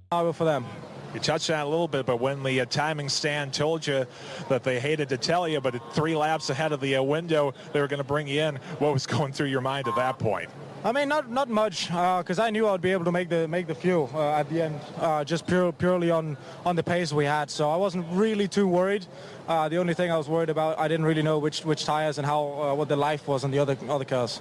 for them. You touched on it a little bit, but when the timing stand told you that they hated to tell you, but at 3 laps ahead of the window, they were going to bring you in, what was going through your mind at that point? I mean, not much, because I knew I would be able to make the fuel at the end, just purely on the pace we had. So I wasn't really too worried. The only thing I was worried about, I didn't really know which tires and how what the life was on the other cars.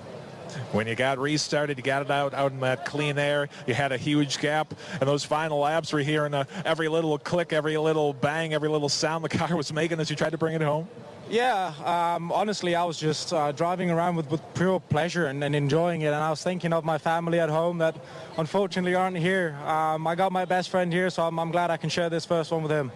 When you got restarted, you got it out in that clean air. You had a huge gap, and those final laps were hearing every little click, every little bang, every little sound the car was making as you tried to bring it home. Yeah, honestly, I was just driving around with pure pleasure and enjoying it, and I was thinking of my family at home that unfortunately aren't here. I got my best friend here, so I'm glad I can share this first one with him.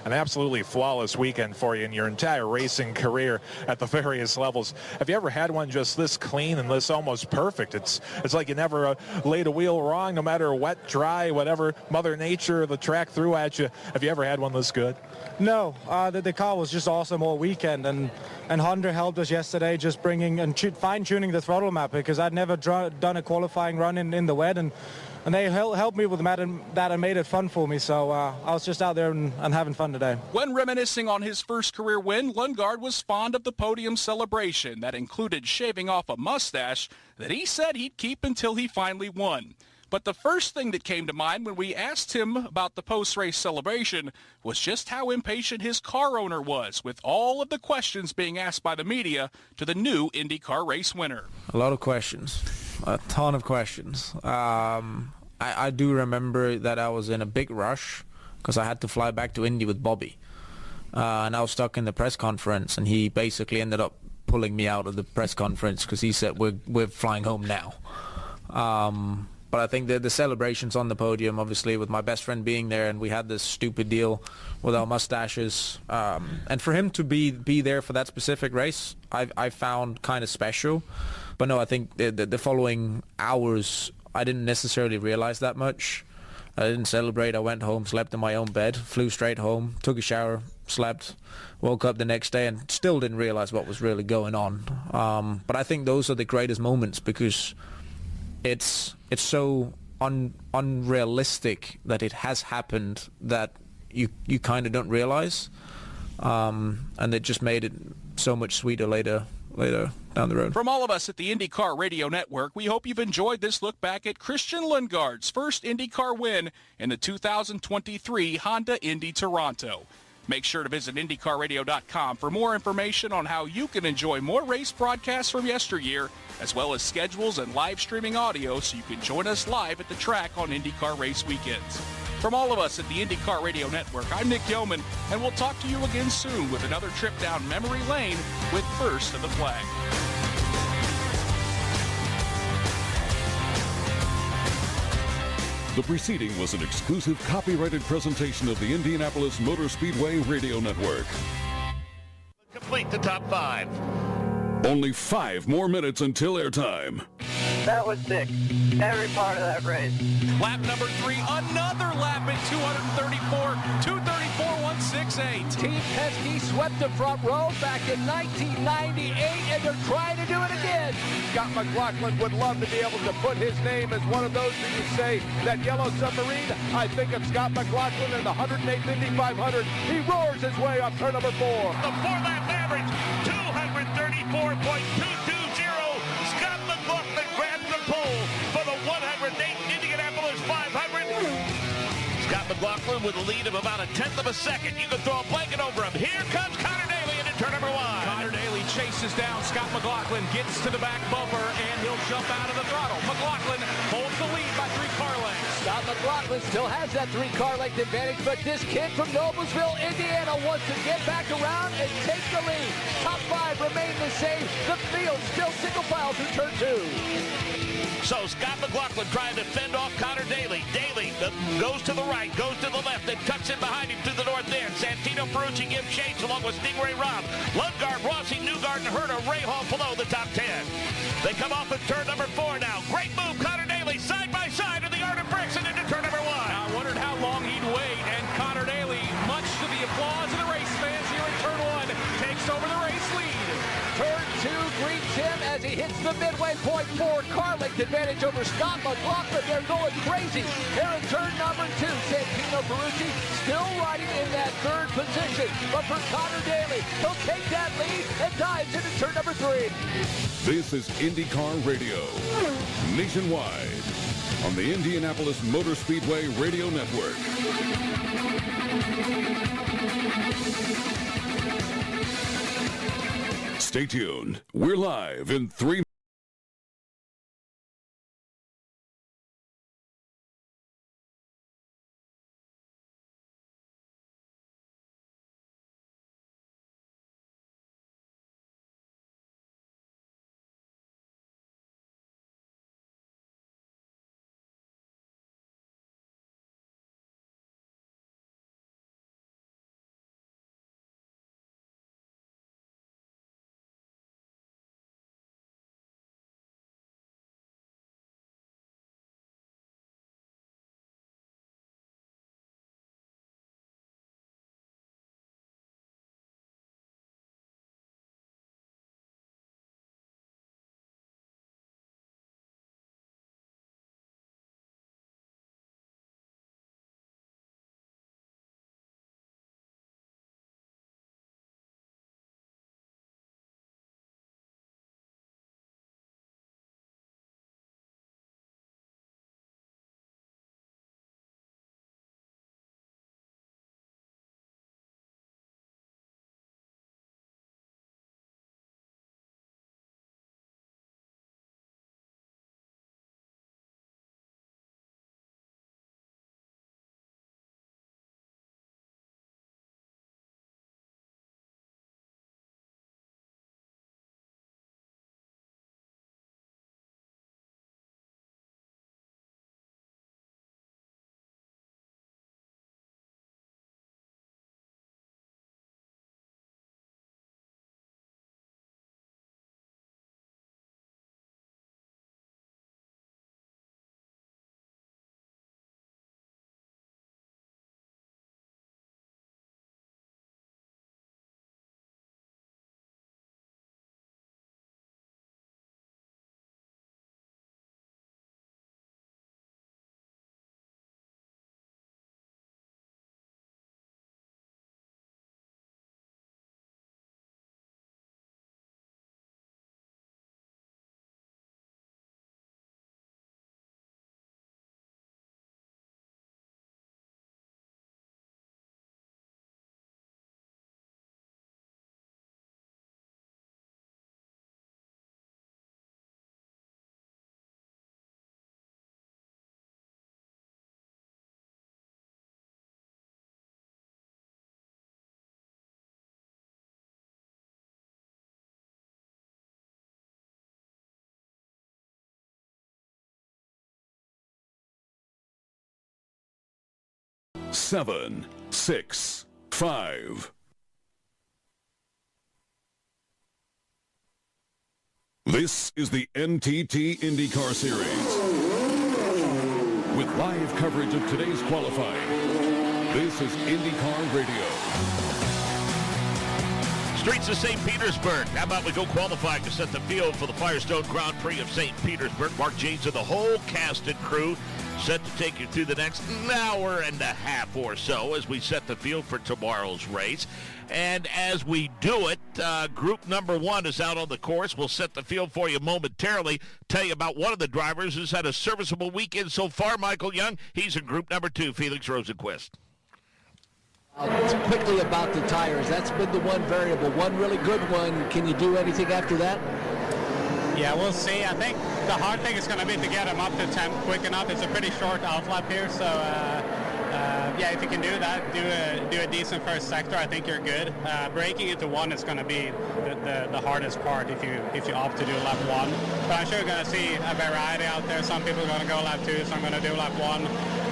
An absolutely flawless weekend for you in your entire racing career at the various levels. Have you ever had one just this clean and this almost perfect? It's like you never laid a wheel wrong, no matter wet, dry, whatever Mother Nature, the track threw at you. Have you ever had one this good? No, the car was just awesome all weekend, and Honda helped us yesterday just bringing and fine-tuning the throttle map, because I'd never done a qualifying run in the wet, and they helped me with that and made it fun for me. So I was just out there and having fun today. When reminiscing on his first career win, Lundgaard was fond of the podium celebration that included shaving off a mustache that he said he'd keep until he finally won. But the first thing that came to mind when we asked him about the post-race celebration was just how impatient his car owner was, with all of the questions being asked by the media to the new IndyCar race winner. A lot of questions. A ton of questions. I do remember that I was in a big rush because I had to fly back to Indy with Bobby. And I was stuck in the press conference, and he basically ended up pulling me out of the press conference because he said, we're flying home now. But I think the celebrations on the podium, obviously, with my best friend being there, and we had this stupid deal with our mustaches. And for him to be there for that specific race, I found kind of special. But no, I think the following hours, I didn't necessarily realize that much. I didn't celebrate. I went home, slept in my own bed, flew straight home, took a shower, slept, woke up the next day, and still didn't realize what was really going on. But I think those are the greatest moments, because it's so unrealistic that it has happened that you kind of don't realize, and it just made it so much sweeter later down the road. From all of us at the IndyCar Radio Network, we hope you've enjoyed this look back at Christian Lundgaard's first IndyCar win in the 2023 Honda Indy Toronto. Make sure to visit IndyCarRadio.com for more information on how you can enjoy more race broadcasts from yesteryear, as well as schedules and live streaming audio, so you can join us live at the track on IndyCar race weekends. From all of us at the IndyCar Radio Network, I'm Nick Yeoman, and we'll talk to you again soon with another trip down memory lane with First of the Flag. The preceding was an exclusive copyrighted presentation of the Indianapolis Motor Speedway Radio Network. Complete the top 5. Only 5 more minutes until airtime. That was sick. Every part of that race. Lap number 3, another lap at 234.168. Team Penske swept the front row back in 1998, and they're trying to do it again. Scott McLaughlin would love to be able to put his name as one of those who you say, that yellow submarine. I think of Scott McLaughlin in the 108th Indy 500. He roars his way up turn number 4. The 4-lap average, 234.220. Scott McLaughlin grabs the pole for the 108th Indianapolis 500. Scott McLaughlin with a lead of about 1/10 of a second. You can throw a blanket over him. Here comes Connor Daly into turn number 1. Connor Daly chases down Scott McLaughlin, gets to the back bumper, and he'll jump out of the throttle. McLaughlin holds the lead by 3 car lengths. Scott McLaughlin still has that 3 car length advantage, but this kid from Noblesville, Indiana wants to get back around and take the lead. Top 5 remain the same. The field still single file through turn 2. So Scott McLaughlin trying to fend off Connor Daly. Daly goes to the right, goes to the left, and cuts in behind him to the north end. Santino Ferrucci gives chase along with Stingray Robb. Lundgaard, Rossi, Newgarden, Herta, Rahal below the top 10. They come off at turn number 4 now. Great move, Connor Daly, side by side in the Art of Bricks and into turn number 1. I wondered how long he'd wait, and Connor Daly, much to the applause of the race fans here in turn 1, takes over the race lead. Turn 2 greets him as he He hits the midway point, 4-car length advantage over Scott McLaughlin. They're going crazy. Here in turn number 2, Santino Ferrucci still riding in that third position. But for Connor Daly, he'll take that lead and dives into turn number 3. This is INDYCAR Radio, nationwide, on the Indianapolis Motor Speedway Radio Network. Stay tuned. We're live in 3 7, 6, 5. This is the NTT IndyCar Series. With live coverage of today's qualifying, this is IndyCar Radio. Streets of St. Petersburg. How about we go qualifying to set the field for the Firestone Grand Prix of St. Petersburg. Mark James and the whole cast and crew set to take you through the next hour and a half or so as we set the field for tomorrow's race. And as we do it, group number 1 is out on the course. We'll set the field for you momentarily. Tell you about one of the drivers who's had a serviceable weekend so far, Michael Young. He's in group number 2, Felix Rosenquist. Quickly about the tires. That's been the one variable. One really good one. Can you do anything after that? Yeah, we'll see. I think the hard thing is going to be to get them up to temp quick enough. It's a pretty short outlap here, so yeah, if you can do that, do a decent first sector, I think you're good. Breaking into 1 is going to be the hardest part if you opt to do lap 1. But I'm sure you're going to see a variety out there. Some people are going to go lap 2, some are going to do lap 1.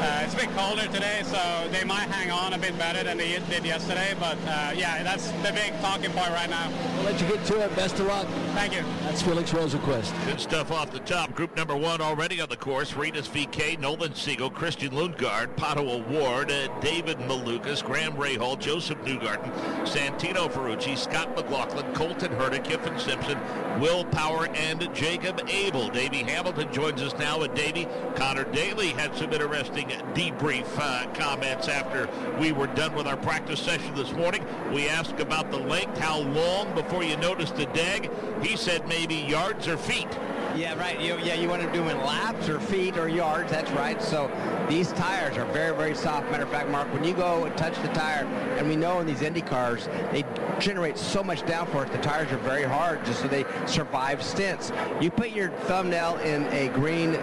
It's a bit colder today, so they might hang on a bit better than they did yesterday. But yeah, that's the big talking point right now. We'll let you get to it. Best of luck. Thank you. That's Felix Rosenquist. Good stuff off the top. Group number 1 already on the course. Renus VK, Nolan Siegel, Christian Lundgaard, Pato Award, David Malukas, Graham Rahal, Joseph Newgarden, Santino Ferrucci, Scott McLaughlin, Colton Herta, Kiffin Simpson, Will Power, and Jacob Abel. Davey Hamilton joins us now. And Davey, Connor Daly had some interesting debrief comments after we were done with our practice session this morning. We asked about the length, how long before you noticed the deg. He said maybe yards or feet. Yeah, right. You want to do in laps or feet or yards. That's right. So these tires are very, very soft. Matter of fact, Mark, when you go and touch the tire, and we know in these Indy cars, they generate so much downforce. The tires are very hard just so they survive stints. You put your thumbnail in a green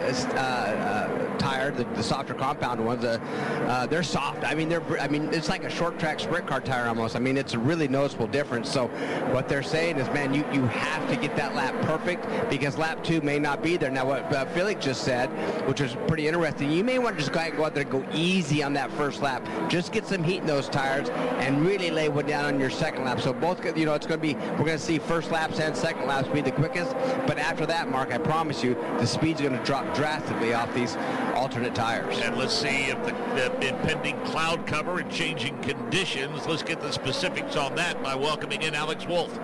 tire, the softer compound ones. They're soft. I mean, it's like a short track sprint car tire almost. I mean, it's a really noticeable difference. So what they're saying is, man, you have to get that lap perfect because lap 2 may not be there. Now, what Felix just said, which was pretty interesting, you may want to just go out there and go easy on that first lap. Just get some heat in those tires and really lay one down on your second lap. So both, it's going to be, we're going to see first laps and second laps be the quickest. But after that, Mark, I promise you, the speed's going to drop drastically off these alternate tires. And let's see if the impending cloud cover and changing conditions. Let's get the specifics on that by welcoming in Alex Wolf.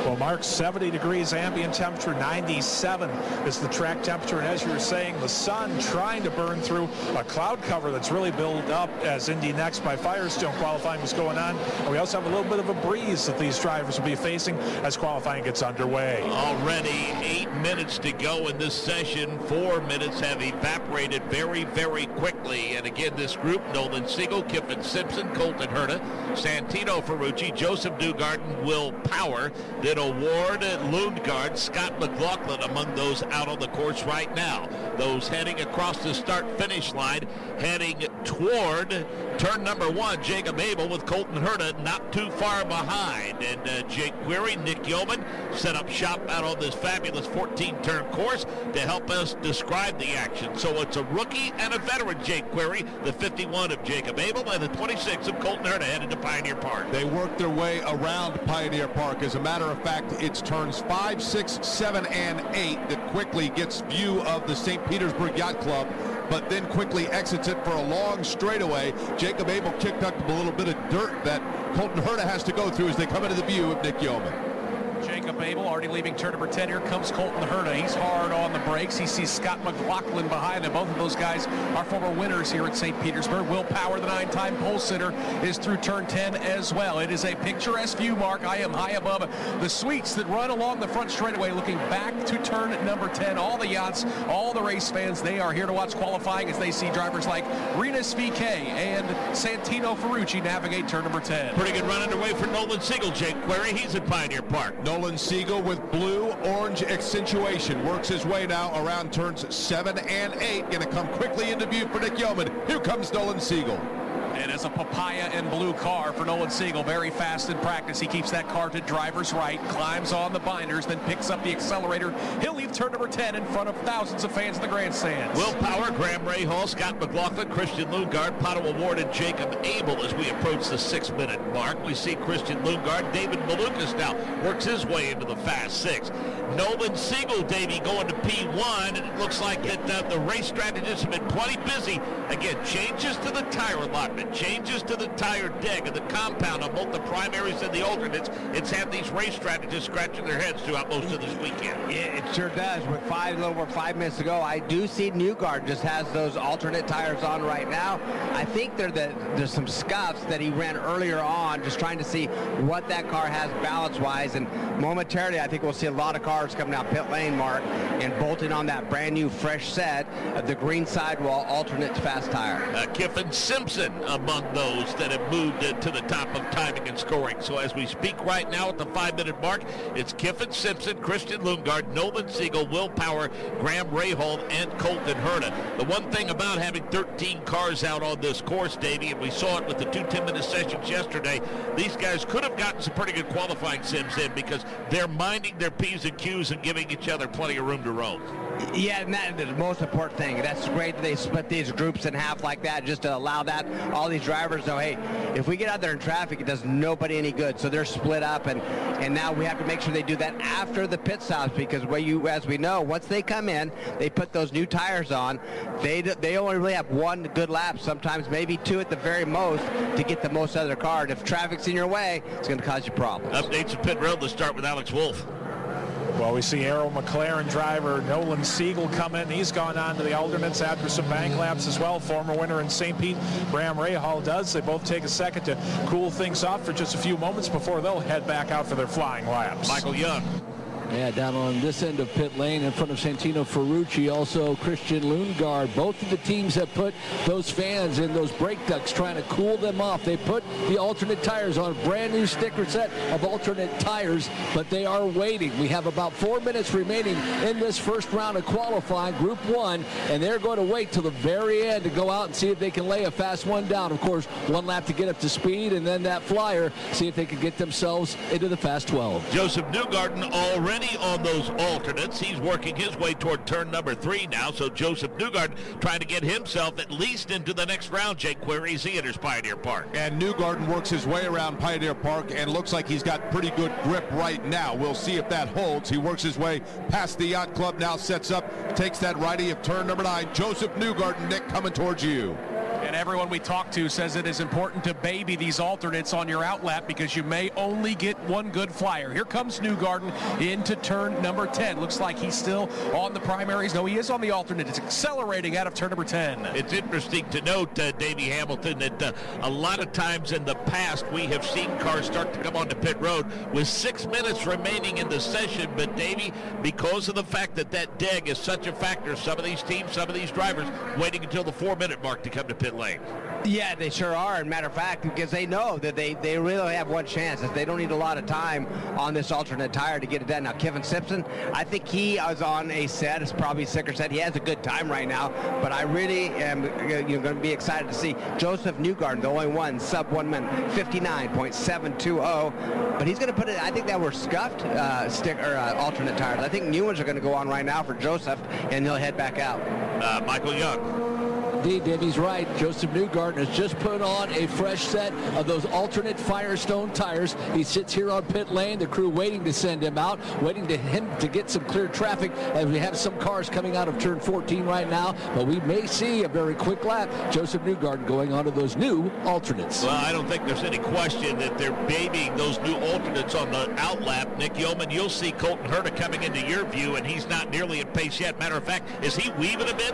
Well, Mark, 70 degrees ambient temperature, 97 is the track temperature. And as you were saying, the sun trying to burn through a cloud cover that's really built up as Indy Next by Firestone qualifying was going on. And we also have a little bit of a breeze that these drivers will be facing as qualifying gets underway. Already 8 minutes to go in this session. 4 minutes have evaporated very, very quickly. And again, this group, Nolan Siegel, Kiffin Simpson, Colton Herta, Santino Ferrucci, Joseph Newgarden, Will Power, then Award, Lundgaard, Scott McLaughlin among those out on the course right now. Those heading across the start-finish line, heading toward turn number 1, Jacob Abel with Colton Herta not too far behind. And Jake Query, Nick Yeoman set up shop out on this fabulous 14-turn course to help us describe the action. So it's a rookie and a veteran, Jake Query, the 51 of Jacob Abel, and the 26 of Colton Herta headed to Pioneer Park. They worked their way around Pioneer Park. As a matter of fact, it's turns 5, 6, 7, and 8 that quickly gets view of the St. Petersburg Yacht Club, but then quickly exits it for a long straightaway. Jacob Abel kicked up a little bit of dirt that Colton Herta has to go through as they come into the view of Nick Yeoman. Jacob Abel already leaving turn number 10. Here comes Colton Herta. He's hard on the brakes. He sees Scott McLaughlin behind him. Both of those guys are former winners here at St. Petersburg. Will Power, the 9-time pole sitter, is through turn 10 as well. It is a picturesque view, Mark. I am high above the suites that run along the front straightaway, looking back to turn number 10. All the yachts, all the race fans, they are here to watch qualifying as they see drivers like Renus VK and Santino Ferrucci navigate turn number 10. Pretty good run underway for Nolan Siegel, Jake Query. He's at Pioneer Park. Nolan Siegel with blue-orange accentuation works his way now around turns 7 and 8. Going to come quickly into view for Nick Yeoman. Here comes Nolan Siegel. And as a papaya and blue car for Nolan Siegel, very fast in practice. He keeps that car to driver's right, climbs on the binders, then picks up the accelerator. He'll leave turn number 10 in front of thousands of fans in the grandstands. Will Power, Graham Rahal, Scott McLaughlin, Christian Lundgaard, Pato Award, and Jacob Abel as we approach the 6-minute mark. We see Christian Lundgaard. David Malukas now works his way into the fast 6. Nolan Siegel, Davey, going to P1, and it looks like that the race strategists have been plenty busy. Again, changes to the tire allotment, changes to the tire deck and the compound on both the primaries and the alternates. It's had these race strategists scratching their heads throughout most of this weekend. Yeah, it sure does. With a little over 5 minutes to go, I do see Newgarden just has those alternate tires on right now. I think there's some scuffs that he ran earlier on, just trying to see what that car has balance-wise. And momentarily, I think we'll see a lot of cars coming down pit lane, Mark, and bolting on that brand new fresh set of the green sidewall alternate fast tire. Kiffin Simpson among those that have moved to the top of timing and scoring. So as we speak right now at the 5-minute mark, it's Kiffin Simpson, Christian Lundgaard, Nolan Siegel, Will Power, Graham Rahal, and Colton Herta. The one thing about having 13 cars out on this course, Davey, and we saw it with the 2 10-minute sessions yesterday, these guys could have gotten some pretty good qualifying sims in because they're minding their P's and Q's and giving each other plenty of room to roam. Yeah, and that is the most important thing. That's great that they split these groups in half like that, just to allow that all these drivers know, hey, if we get out there in traffic, it does nobody any good. So they're split up, and now we have to make sure they do that after the pit stops, because as we know, once they come in, they put those new tires on. They only really have one good lap, sometimes maybe two at the very most, to get the most out of their car. And if traffic's in your way, it's going to cause you problems. Updates of pit road. Let's start with Alex Wolff. Well, we see Arrow McLaren driver Nolan Siegel come in. He's gone on to the alternates after some bank laps as well. Former winner in St. Pete, Bram Rahal does. They both take a second to cool things off for just a few moments before they'll head back out for their flying laps. Michael Young. Yeah, down on this end of pit lane in front of Santino Ferrucci, also Christian Lundgaard. Both of the teams have put those fans in those brake ducts trying to cool them off. They put the alternate tires on, brand new sticker set of alternate tires, but they are waiting. We have about 4 minutes remaining in this first round of qualifying, Group 1, and they're going to wait till the very end to go out and see if they can lay a fast one down. Of course, one lap to get up to speed, and then that flyer, see if they can get themselves into the fast 12. Joseph Newgarden already on those alternates. He's working his way toward turn number 3 now, so Joseph Newgarden trying to get himself at least into the next round. Jake Query, he enters Pioneer Park. And Newgarden works his way around Pioneer Park and looks like he's got pretty good grip right now. We'll see if that holds. He works his way past the Yacht Club, now sets up, takes that righty of turn number 9. Joseph Newgarden, Nick, coming towards you. And everyone we talk to says it is important to baby these alternates on your outlap because you may only get one good flyer. Here comes Newgarden into turn number 10. Looks like he's still on the primaries. No, he is on the alternate. It's accelerating out of turn number 10. It's interesting to note, Davey Hamilton, that a lot of times in the past we have seen cars start to come onto pit road with 6 minutes remaining in the session. But, Davey, because of the fact that that DEG is such a factor, some of these teams, some of these drivers waiting until the 4-minute mark to come to pit lane. Yeah, they sure are. And matter of fact, because they know that they really have one chance. They don't need a lot of time on this alternate tire to get it done. Now, Kevin Simpson, I think he is on a set. It's probably sick or set. He has a good time right now. But I really am going to be excited to see Joseph Newgarden, the only one, sub 1 minute, 59.720. But he's going to put it, I think that were scuffed alternate tires. I think new ones are going to go on right now for Joseph, and he'll head back out. Michael Young. Debbie's right. Joseph Newgarden has just put on a fresh set of those alternate Firestone tires. He sits here on pit lane. The crew waiting to send him out, waiting to him to get some clear traffic as we have some cars coming out of turn 14 right now. But we may see a very quick lap. Joseph Newgarden going onto those new alternates. Well, I don't think there's any question that they're babying those new alternates on the outlap. Nick Yeoman, you'll see Colton Herta coming into your view, and he's not nearly at pace yet. Matter of fact, is he weaving a bit?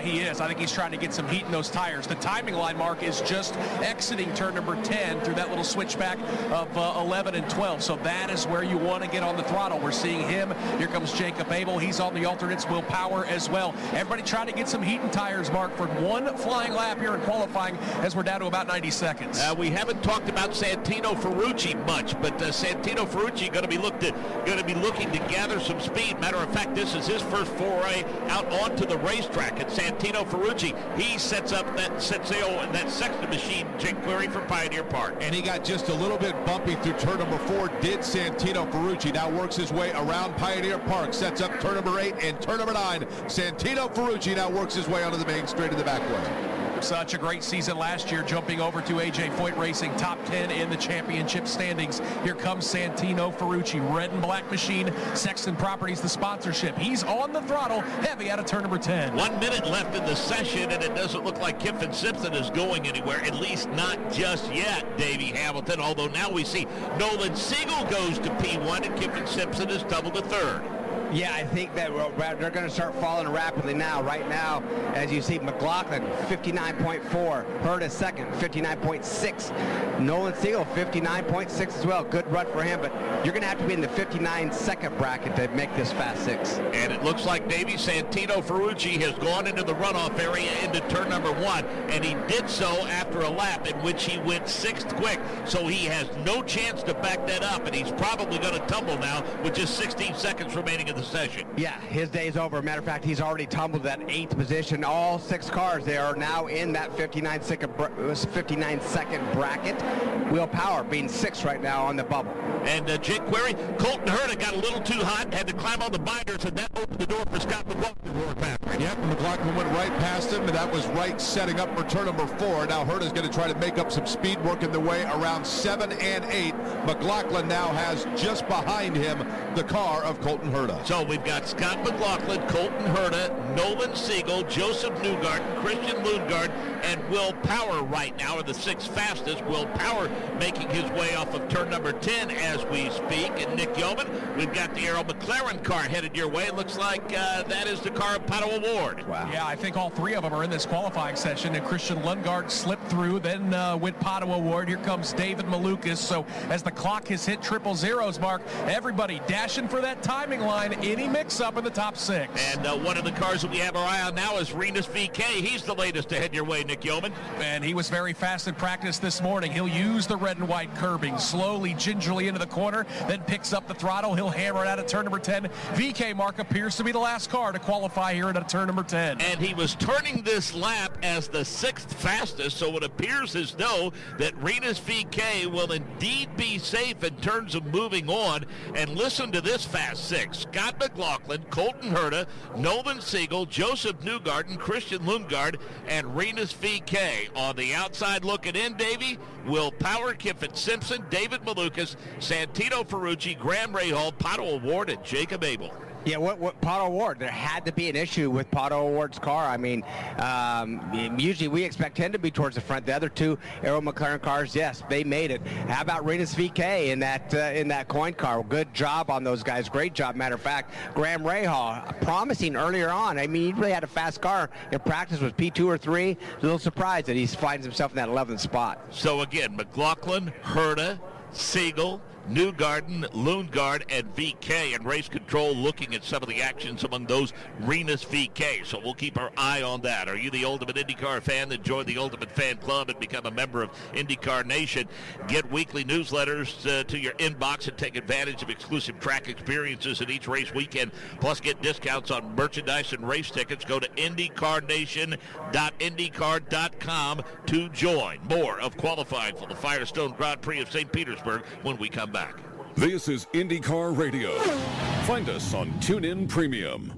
He is. I think he's trying to get some heat in those tires. The timing line mark is just exiting turn number 10 through that little switchback of 11 and 12. So that is where you want to get on the throttle. We're seeing him. Here comes Jacob Abel. He's on the alternates. Will Power as well. Everybody trying to get some heat in tires, Mark, for one flying lap here in qualifying as we're down to about 90 seconds. We haven't talked about Santino Ferrucci much, but Santino Ferrucci going to be looking to gather some speed. Matter of fact, this is his first foray out onto the racetrack. At Santino Ferrucci, he sets up that Sexton machine, Jake Query, from Pioneer Park. And he got just a little bit bumpy through turn number 4, did Santino Ferrucci. Now works his way around Pioneer Park, sets up turn number 8 and turn number 9. Santino Ferrucci now works his way onto the main straight of the back way. Such a great season last year, jumping over to AJ Foyt Racing, top 10 in the championship standings. Here comes Santino Ferrucci, red and black machine, Sexton Properties, the sponsorship. He's on the throttle, heavy out of turn number 10. 1 minute left in the session, and it doesn't look like Kiffin Simpson is going anywhere, at least not just yet, Davey Hamilton, although now we see Nolan Siegel goes to P1 and Kiffin Simpson is doubled to third. Yeah, I think that they're going to start falling rapidly now. Right now, as you see, McLaughlin, 59.4. Herta second, 59.6. Nolan Siegel, 59.6 as well. Good run for him, but you're going to have to be in the 59-second bracket to make this Fast 6. And it looks like Davey Santino Ferrucci has gone into the runoff area into turn number 1, and he did so after a lap in which he went 6th quick, so he has no chance to back that up, and he's probably going to tumble now with just 16 seconds remaining in the session. Yeah, his day's over. Matter of fact, he's already tumbled that 8th position. All 6 cars, they are now in that 59-second bracket. Will Power being 6th right now on the bubble. And Jake Query, Colton Herta got a little too hot, had to climb on the binders, and that opened the door for Scott McLaughlin to roar past. Yep, McLaughlin went right past him, and that was right setting up for turn number 4. Now Herta's going to try to make up some speed, working the way around 7 and 8. McLaughlin now has just behind him the car of Colton Herta. So we've got Scott McLaughlin, Colton Herta, Nolan Siegel, Joseph Newgarden, Christian Lundgaard, and Will Power right now are the 6 fastest. Will Power making his way off of turn number 10 as we speak. And Nick Yeoman, we've got the Arrow McLaren car headed your way. It looks like that is the car of Pato Award. Wow. Yeah, I think all 3 of them are in this qualifying session, and Christian Lundgaard slipped through, then went Pato Award. Here comes David Malukas. So as the clock has hit 000s, Mark, everybody dashing for that timing line. Any mix-up in the top 6. And one of the cars that we have our eye on now is Renus VK. He's the latest to head your way, Nick Yeoman. And he was very fast in practice this morning. He'll use the red and white curbing slowly, gingerly into the corner, then picks up the throttle. He'll hammer it out at turn number 10. VK, Mark, appears to be the last car to qualify here at turn number 10. And he was turning this lap as the 6th fastest, so it appears as though that Renus VK will indeed be safe in terms of moving on. And listen to this fast 6. Scott McLaughlin, Colton Herta, Nolan Siegel, Joseph Newgarden, Christian Lundgaard, and Renus VK. On the outside looking in, Davey, Will Power, Kiffin Simpson, David Malukas, Santino Ferrucci, Graham Rahal, Pato Award, and Jacob Abel. Yeah, what Pato Award? There had to be an issue with Pato Award's car. I mean, usually we expect him to be towards the front. The other 2 Arrow McLaren cars, yes, they made it. How about Renus VK in that coin car? Good job on those guys. Great job. Matter of fact, Graham Rahal, promising earlier on. I mean, he really had a fast car in practice. Was P2 or 3. A little surprised that he finds himself in that 11th spot. So again, McLaughlin, Herta, Siegel, Newgarden, Lundgaard, and VK, and race control looking at some of the actions among those Renus VK. So we'll keep our eye on that. Are you the Ultimate IndyCar fan? Then join the Ultimate Fan Club and become a member of IndyCar Nation. Get weekly newsletters to your inbox and take advantage of exclusive track experiences at each race weekend. Plus get discounts on merchandise and race tickets. Go to IndyCarNation.indycar.com to join. More of qualifying for the Firestone Grand Prix of St. Petersburg when we come back. This is IndyCar Radio. Find us on TuneIn Premium.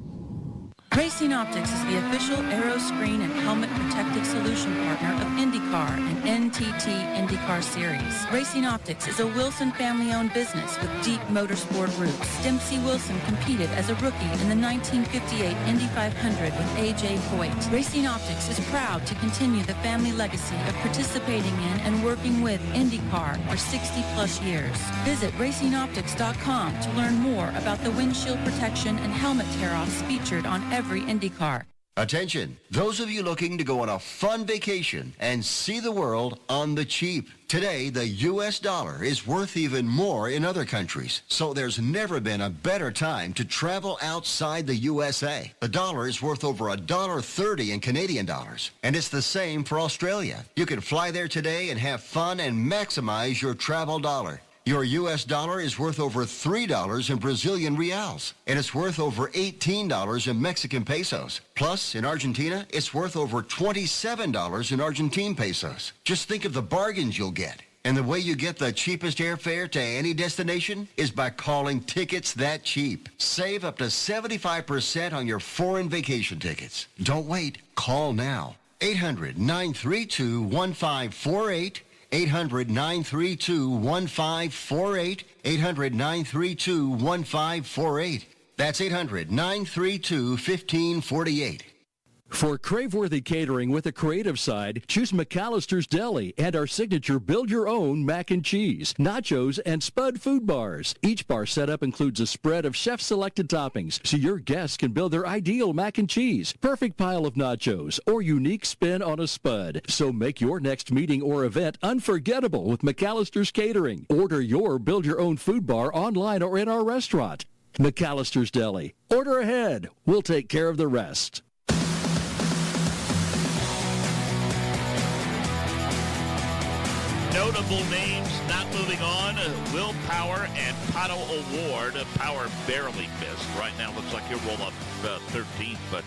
Racing Optics is the official aero screen and helmet protective solution partner of INDYCAR and NTT INDYCAR Series. Racing Optics is a Wilson family-owned business with deep motorsport roots. Dempsey Wilson competed as a rookie in the 1958 Indy 500 with A.J. Foyt. Racing Optics is proud to continue the family legacy of participating in and working with INDYCAR for 60-plus years. Visit racingoptics.com to learn more about the windshield protection and helmet tear-offs featured on every IndyCar. Attention, those of you looking to go on a fun vacation and see the world on the cheap. Today, the U.S. dollar is worth even more in other countries, so there's never been a better time to travel outside the USA. The dollar is worth over $1.30 in Canadian dollars, and it's the same for Australia. You can fly there today and have fun and maximize your travel dollar. Your U.S. dollar is worth over $3 in Brazilian reals, and it's worth over $18 in Mexican pesos. Plus, in Argentina, it's worth over $27 in Argentine pesos. Just think of the bargains you'll get. And the way you get the cheapest airfare to any destination is by calling Tickets That Cheap. Save up to 75% on your foreign vacation tickets. Don't wait. Call now. 800-932-1548. 800-932-1548. 800-932-1548. That's 800-932-1548. For crave-worthy catering with a creative side, choose McAllister's Deli and our signature build-your-own mac and cheese, nachos, and Spud food bars. Each bar setup includes a spread of chef-selected toppings, so your guests can build their ideal mac and cheese, perfect pile of nachos, or unique spin on a Spud. So make your next meeting or event unforgettable with McAllister's Catering. Order your build-your-own food bar online or in our restaurant. McAllister's Deli. Order ahead. We'll take care of the rest. Notable names not moving on. Will Power and Pato Award. Power barely missed. Right now looks like he'll roll up 13th, but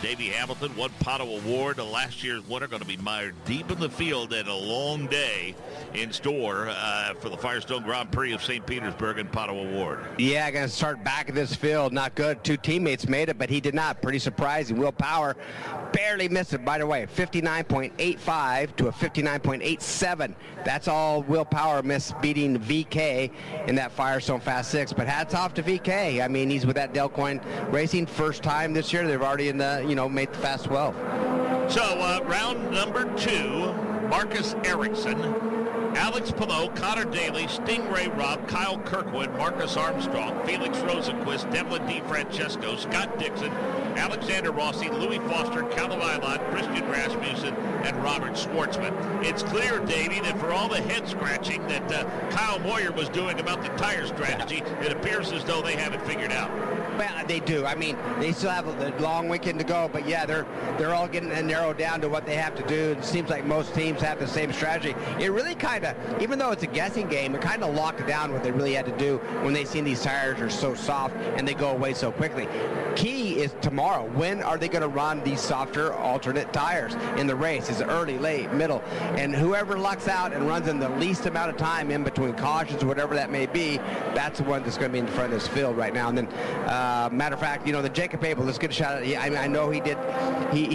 Davey Hamilton, one Pato Award. Last year's winner going to be mired deep in the field, and a long day in store for the Firestone Grand Prix of St. Petersburg and Pato Award. Yeah, going to start back of this field. Not good. Two teammates made it, but he did not. Pretty surprising. Will Power barely missed it, by the way. 59.85 to a 59.87. That's all Will Power missed, beating VK in that Firestone Fast 6. But hats off to VK. I mean, he's with that Delcoin Racing first time this year. They've already made the Fast 12. So round number 2, Marcus Erickson, Alex Pillow, Connor Daly, Stingray Robb, Kyle Kirkwood, Marcus Armstrong, Felix Rosenquist, Devlin DeFrancesco, Scott Dixon, Alexander Rossi, Louis Foster, Callum Eilon, Christian Rasmussen, and Robert Schwartzman. It's clear, Davey, that for all the head scratching that Kyle Moyer was doing about the tire strategy, it appears as though they have it figured out. Well, they do. I mean, they still have a long weekend to go, but yeah, they're all getting narrowed down to what they have to do. It seems like most teams have the same strategy. It really kind of, even though it's a guessing game, it kind of locked down what they really had to do when they seen these tires are so soft and they go away so quickly. Key is tomorrow. When are they going to run these softer alternate tires in the race? Is it early, late, middle? And whoever lucks out and runs in the least amount of time in between cautions or whatever that may be, that's the one that's going to be in front of this field right now. And then, matter of fact, the Jacob Abel, let's get a shot at it. I know he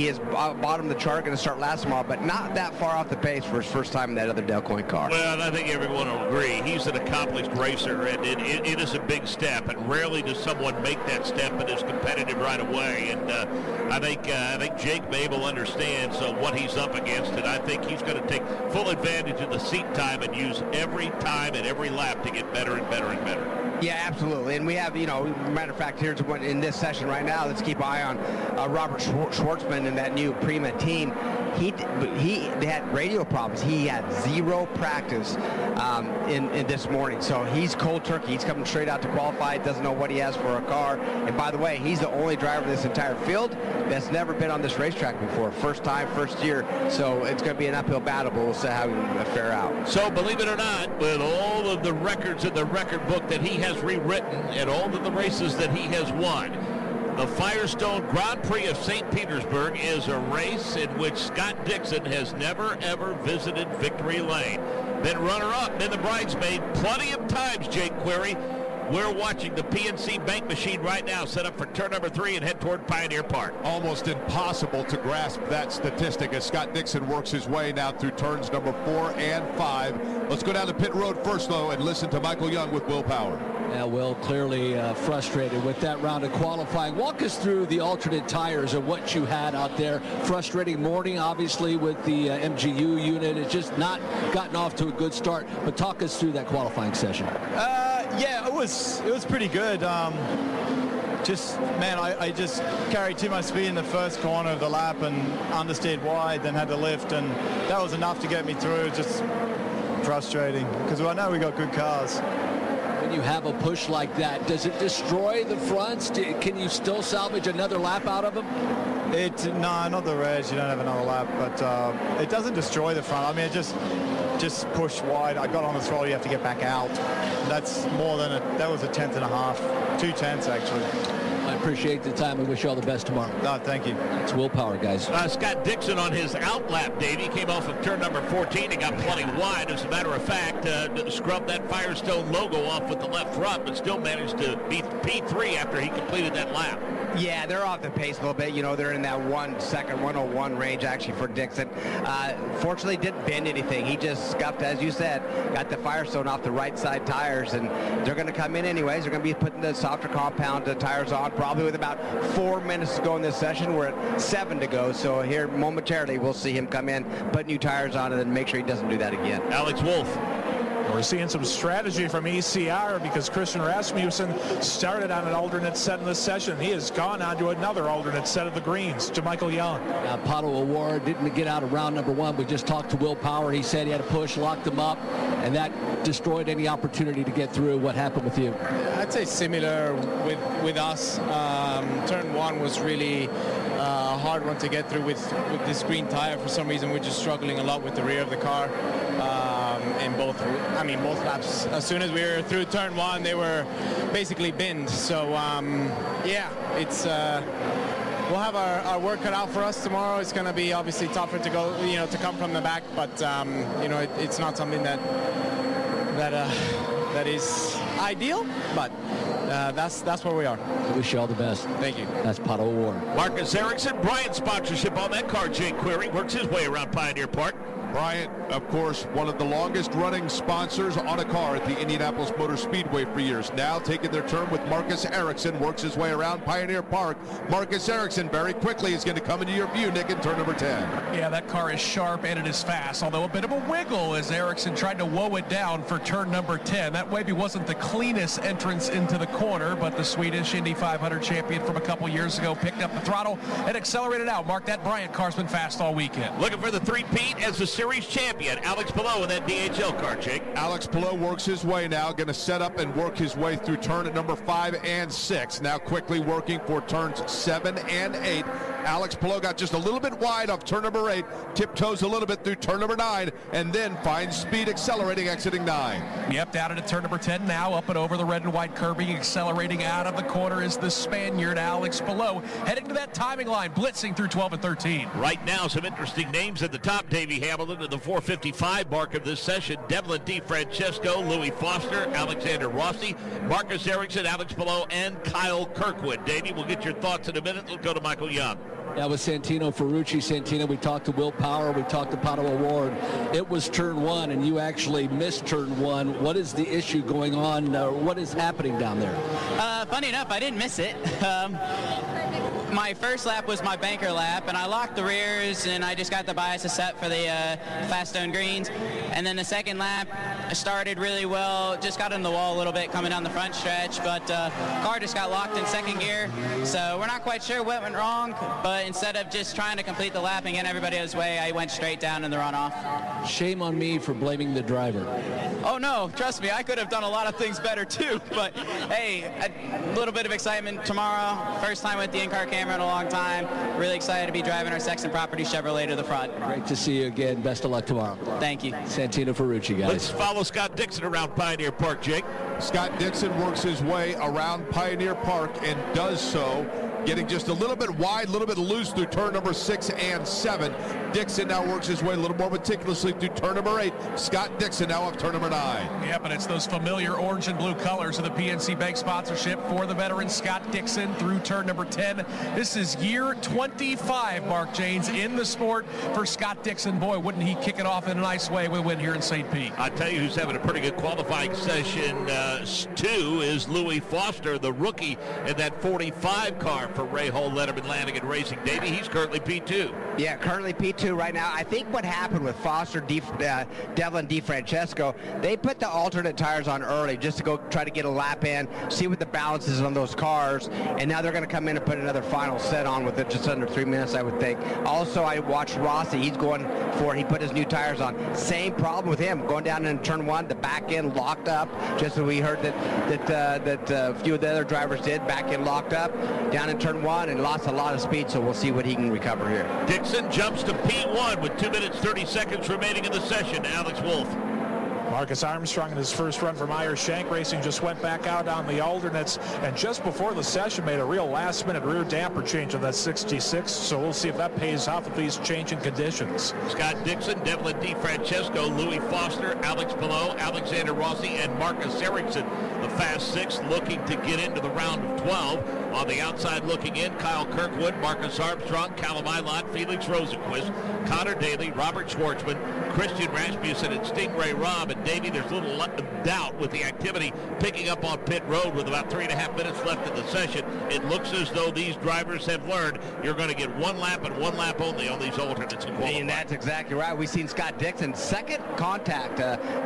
is bottom of the chart, going to start last tomorrow, but not that far off the pace for his first time in that other Delcoin car. Well, I think everyone will agree. He's an accomplished racer, and it is a big step, and rarely does someone make that step and is competitive right away. And I think Jake Babel understands what he's up against, and I think he's going to take full advantage of the seat time and use every time and every lap to get better and better and better. Yeah, absolutely. And we have, matter of fact, here's one in this session right now. Let's keep an eye on Robert Schwartzman and that new Prima team. They had radio problems. He had zero practice in this morning. So he's cold turkey. He's coming straight out to qualify. Doesn't know what he has for a car. And by the way, he's the only driver in this entire field that's never been on this racetrack before. First time, first year. So it's going to be an uphill battle, but we'll see how we fare out. So believe it or not, with all of the records in the record book that he has rewritten and all of the races that he has won, the Firestone Grand Prix of St. Petersburg is a race in which Scott Dixon has never, ever visited victory lane. Been runner-up, been the bridesmaid plenty of times, Jake Query. We're watching the PNC Bank machine right now set up for turn number 3 and head toward Pioneer Park. Almost impossible to grasp that statistic as Scott Dixon works his way now through turns number 4 and 5. Let's go down to pit road first, though, and listen to Michael Young with Will Power. Yeah, Will clearly frustrated with that round of qualifying. Walk us through the alternate tires and what you had out there. Frustrating morning, obviously, with the MGU unit. It's just not gotten off to a good start. But talk us through that qualifying session. Yeah, it was pretty good. I just carried too much speed in the first corner of the lap and understeered wide, then had to lift, and that was enough to get me through. Just frustrating because I know we got good cars. When you have a push like that, does it destroy the fronts? Can you still salvage another lap out of them? No, not the reg. You don't have another lap, but it doesn't destroy the front. I mean, it just pushed wide. I got on the throttle. You have to get back out. That's more than that was a tenth and a half, 2 tenths actually. I appreciate the time and wish you all the best tomorrow. No, thank you. It's Will Power, guys. Scott Dixon on his outlap, Davey, came off of turn number 14 and got plenty wide. As a matter of fact, scrubbed that Firestone logo off with the left front, but still managed to beat P3 after he completed that lap. Yeah, they're off the pace a little bit. They're in that 1 second, 101 range actually for Dixon. Fortunately, didn't bend anything. He just scuffed, as you said, got the Firestone off the right side tires, and they're going to come in anyways. They're going to be putting the softer compound tires on, probably with about 4 minutes to go in this session. We're at 7 to go, so here momentarily we'll see him come in, put new tires on, and then make sure he doesn't do that again. Alex Wolf. We're seeing some strategy from ECR because Christian Rasmussen started on an alternate set in this session. He has gone on to another alternate set of the greens to Michael Young. Pato Award didn't get out of round number 1. We just talked to Will Power. He said he had a push, locked him up, and that destroyed any opportunity to get through. What happened with you? I'd say similar with us. Turn 1 was really a hard one to get through with this green tire. For some reason, we're just struggling a lot with the rear of the car. In both laps. As soon as we were through turn 1, they were basically binned. So yeah, it's we'll have our work cut out for us tomorrow. It's going to be obviously tougher to go, to come from the back, but it's not something that is ideal, but that's where we are. I wish you all the best. Thank you. That's Pato Award. Marcus Ericsson, Bryant sponsorship on that car. Jake Query works his way around Pioneer Park. Bryant, of course, one of the longest running sponsors on a car at the Indianapolis Motor Speedway for years. Now taking their turn with Marcus Ericsson, works his way around Pioneer Park. Marcus Ericsson very quickly is going to come into your view, Nick, in turn number 10. Yeah, that car is sharp and it is fast, although a bit of a wiggle as Ericsson tried to woe it down for turn number 10. That maybe wasn't the cleanest entrance into the corner, but the Swedish Indy 500 champion from a couple years ago picked up the throttle and accelerated out. Mark, that Bryant car's been fast all weekend. Looking for the three-peat as the series champion, Alex Palou in that DHL car, Jake. Alex Palou works his way now, going to set up and work his way through turn at number 5 and 6. Now quickly working for turns 7 and 8. Alex Palou got just a little bit wide off turn number 8, tiptoes a little bit through turn number 9, and then finds speed accelerating, exiting 9. Yep, down into turn number 10 now, up and over the red and white curbing, accelerating out of the corner is the Spaniard, Alex Palou, heading to that timing line, blitzing through 12 and 13. Right now, some interesting names at the top. Davey Hamilton at the 4:55 mark of this session. Devlin DeFrancesco, Louis Foster, Alexander Rossi, Marcus Ericsson, Alex Palou, and Kyle Kirkwood. Davey, we'll get your thoughts in a minute. Let's go to Michael Young. That was Santino Ferrucci. Santino, we talked to Will Power, we talked to Pato Award. It was turn 1, and you actually missed turn 1. What is the issue going on? What is happening down there? Funny enough, I didn't miss it. My first lap was my banker lap, and I locked the rears, and I just got the biases set for the fast stone greens. And then the second lap, I started really well, just got in the wall a little bit coming down the front stretch, but car just got locked in second gear, so we're not quite sure what went wrong, but instead of just trying to complete the lap and get everybody else's way, I went straight down in the runoff. Shame on me for blaming the driver. Oh no, trust me, I could have done a lot of things better too, but hey, a little bit of excitement tomorrow. First time with the in-car camera in a long time. Really excited to be driving our Sexton Property Chevrolet to the front. Great to see you again. Best of luck tomorrow. Thank you. Santino Ferrucci, guys. Let's follow Scott Dixon around Pioneer Park, Jake. Scott Dixon works his way around Pioneer Park and does so, getting just a little bit wide, a little bit loose through turn number 6 and 7. Dixon now works his way a little more meticulously through turn number 8. Scott Dixon now up turn number 9. Yeah, but it's those familiar orange and blue colors of the PNC Bank sponsorship for the veteran Scott Dixon through turn number 10. This is year 25, Mark Janes, in the sport for Scott Dixon. Boy, wouldn't he kick it off in a nice way with a win here in St. Pete. I tell you who's having a pretty good qualifying session, too, is Louis Foster, the rookie in that 45 car for Ray Hall, Letterman, Lanigan Racing. Davey, he's currently P2. Yeah, currently P2 right now. I think what happened with Foster, Devlin DeFrancesco, they put the alternate tires on early just to go try to get a lap in, see what the balance is on those cars, and now they're going to come in and put another final set on with it just under 3 minutes, I would think. Also, I watched Rossi. He's going for it. He put his new tires on. Same problem with him. Going down in turn 1, the back end locked up, just as we heard that a few of the other drivers did. Back end locked up, down in turn 1, and lost a lot of speed, so we'll see what he can recover here. Dixon jumps to P1 with 2 minutes 30 seconds remaining in the session. Alex Wolf. Marcus Armstrong in his first run for Meyer Shank Racing just went back out on the alternates, and just before the session made a real last-minute rear damper change of that 66, so we'll see if that pays off with these changing conditions. Scott Dixon, Devlin DeFrancesco, Louis Foster, Alex Palou, Alexander Rossi, and Marcus Ericsson. The Fast Six looking to get into the round of 12. On the outside looking in, Kyle Kirkwood, Marcus Armstrong, Callum Eilont, Felix Rosenquist, Connor Daly, Robert Schwartzman, Christian Rasmussen, and Stingray Robb. And Davey, there's little doubt with the activity picking up on pit road with about 3.5 minutes left in the session. It looks as though these drivers have learned you're going to get one lap and one lap only on these alternates in qualifying. And that's exactly right. We've seen Scott Dixon's second contact.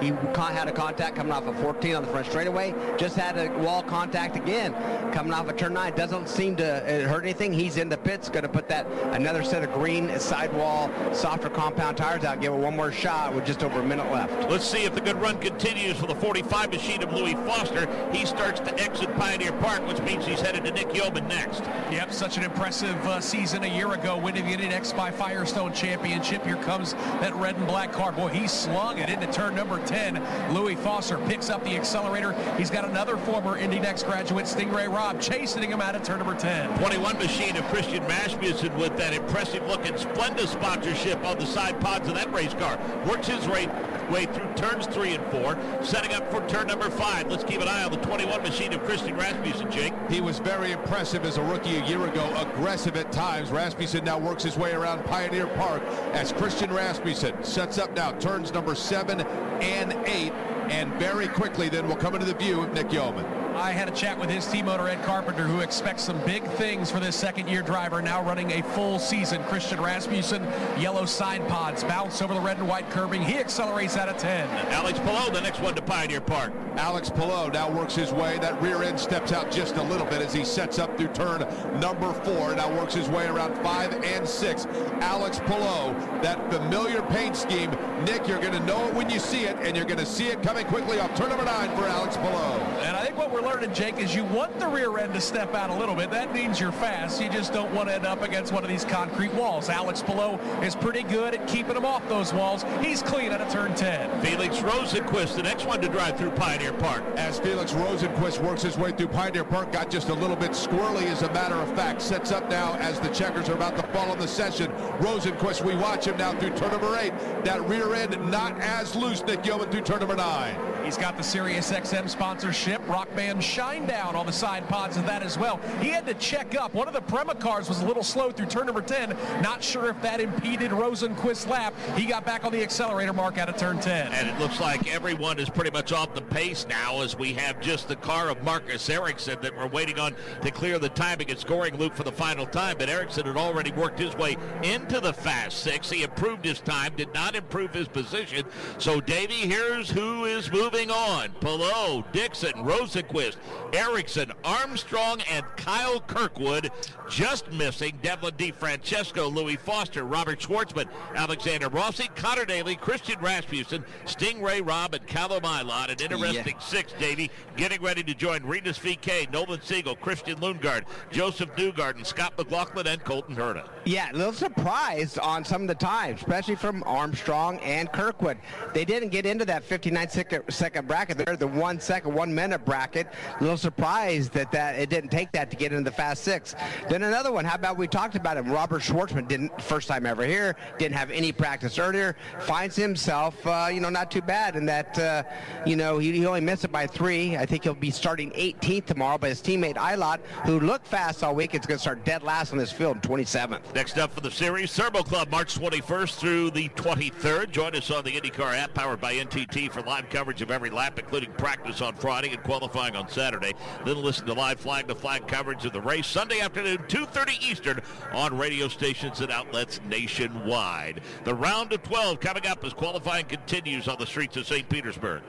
He had a contact coming off of 14 on the front straightaway. Just had a wall contact again coming off of turn 9. Doesn't seem to hurt anything. He's in the pits, going to put that another set of green sidewall softer compound tires out, give it one more shot with just over a minute left. Let's see if the good run continues for the 45 machine of Louis Foster. He starts to exit Pioneer Park, which means he's headed to Nick Yeoman next. Yep, such an impressive season a year ago, winning the Indian X by Firestone Championship. Here comes that red and black car. Boy, he slung it into turn number 10. Louis Foster picks up the accelerator. He's got another former Indy Next graduate, Stingray Robb, chasing him him out of turn number 10. 21 machine of Christian Rasmussen with that impressive-looking Splenda sponsorship on the side pods of that race car. Works his way through turns 3 and 4, setting up for turn number 5. Let's keep an eye on the 21 machine of Christian Rasmussen, Jake. He was very impressive as a rookie a year ago, aggressive at times. Rasmussen now works his way around Pioneer Park as Christian Rasmussen sets up now turns number 7 and 8, and very quickly then will come into the view of Nick Yeoman. I had a chat with his team owner, Ed Carpenter, who expects some big things for this second-year driver now running a full season. Christian Rasmussen, yellow side pods, bounce over the red and white curbing. He accelerates out of 10. Alex Palou, the next one to Pioneer Park. Alex Palou now works his way. That rear end steps out just a little bit as he sets up through turn number 4. Now works his way around 5 and 6. Alex Palou, that familiar paint scheme. Nick, you're going to know it when you see it, and you're going to see it coming quickly off turn number 9 for Alex Palou. And I think what we're learning, Jake, is you want the rear end to step out a little bit. That means you're fast. You just don't want to end up against one of these concrete walls. Alex Palou is pretty good at keeping them off those walls. He's clean out of turn 10. Felix Rosenquist, the next one to drive through Pioneer Park. As Felix Rosenquist works his way through Pioneer Park, got just a little bit squirrely as a matter of fact. Sets up now as the checkers are about to fall in the session. Rosenquist, we watch him now through turn number 8. That rear end not as loose, Nick Yeoman, through turn number 9. He's got the Sirius XM sponsorship. Rock band Shinedown on the side pods of that as well. He had to check up. One of the Prema cars was a little slow through turn number 10. Not sure if that impeded Rosenquist's lap. He got back on the accelerator mark out of turn 10. And it looks like everyone is pretty much off the pace now as we have just the car of Marcus Ericsson that we're waiting on to clear the timing and scoring loop for the final time. But Ericsson had already worked his way into the Fast 6. He improved his time, did not improve his position. So, Davey, here's who is moving on. Palou, Dixon, Rosenquist, Ericsson, Armstrong, and Kyle Kirkwood. Just missing Devlin DeFrancesco, Louis Foster, Robert Schwartzman, Alexander Rossi, Connor Daly, Christian Rasmussen, Stingray Robb, and Callum Ilott. An interesting 6, Davey, getting ready to join Renus VK, Nolan Siegel, Christian Lundgaard, Joseph Newgarden, Scott McLaughlin, and Colton Herta. Yeah, a little surprised on some of the times, especially from Armstrong and Kirkwood. They didn't get into that 59-second bracket. They're the 1 minute bracket. A little surprised that it didn't take that to get into the Fast 6. Then another one, how about we talked about him, Robert Schwartzman, didn't, first time ever here, didn't have any practice earlier, finds himself, not too bad in that, he only missed it by 3. I think he'll be starting 18th tomorrow, but his teammate Ilott, who looked fast all week, is going to start dead last on this field in 27th. Next up for the series, Turbo Club, March 21st through the 23rd. Join us on the INDYCAR app powered by NTT for live coverage of every lap, including practice on Friday and qualifying on Saturday. Then listen to live flag-to-flag coverage of the race Sunday afternoon, 2:30 Eastern on radio stations and outlets nationwide. The round of 12 coming up as qualifying continues on the streets of St. Petersburg.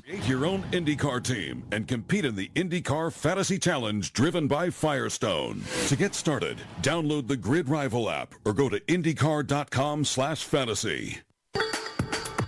Create your own IndyCar team and compete in the IndyCar Fantasy Challenge driven by Firestone. To get started, download the Grid Rival app or go to IndyCar.com/fantasy.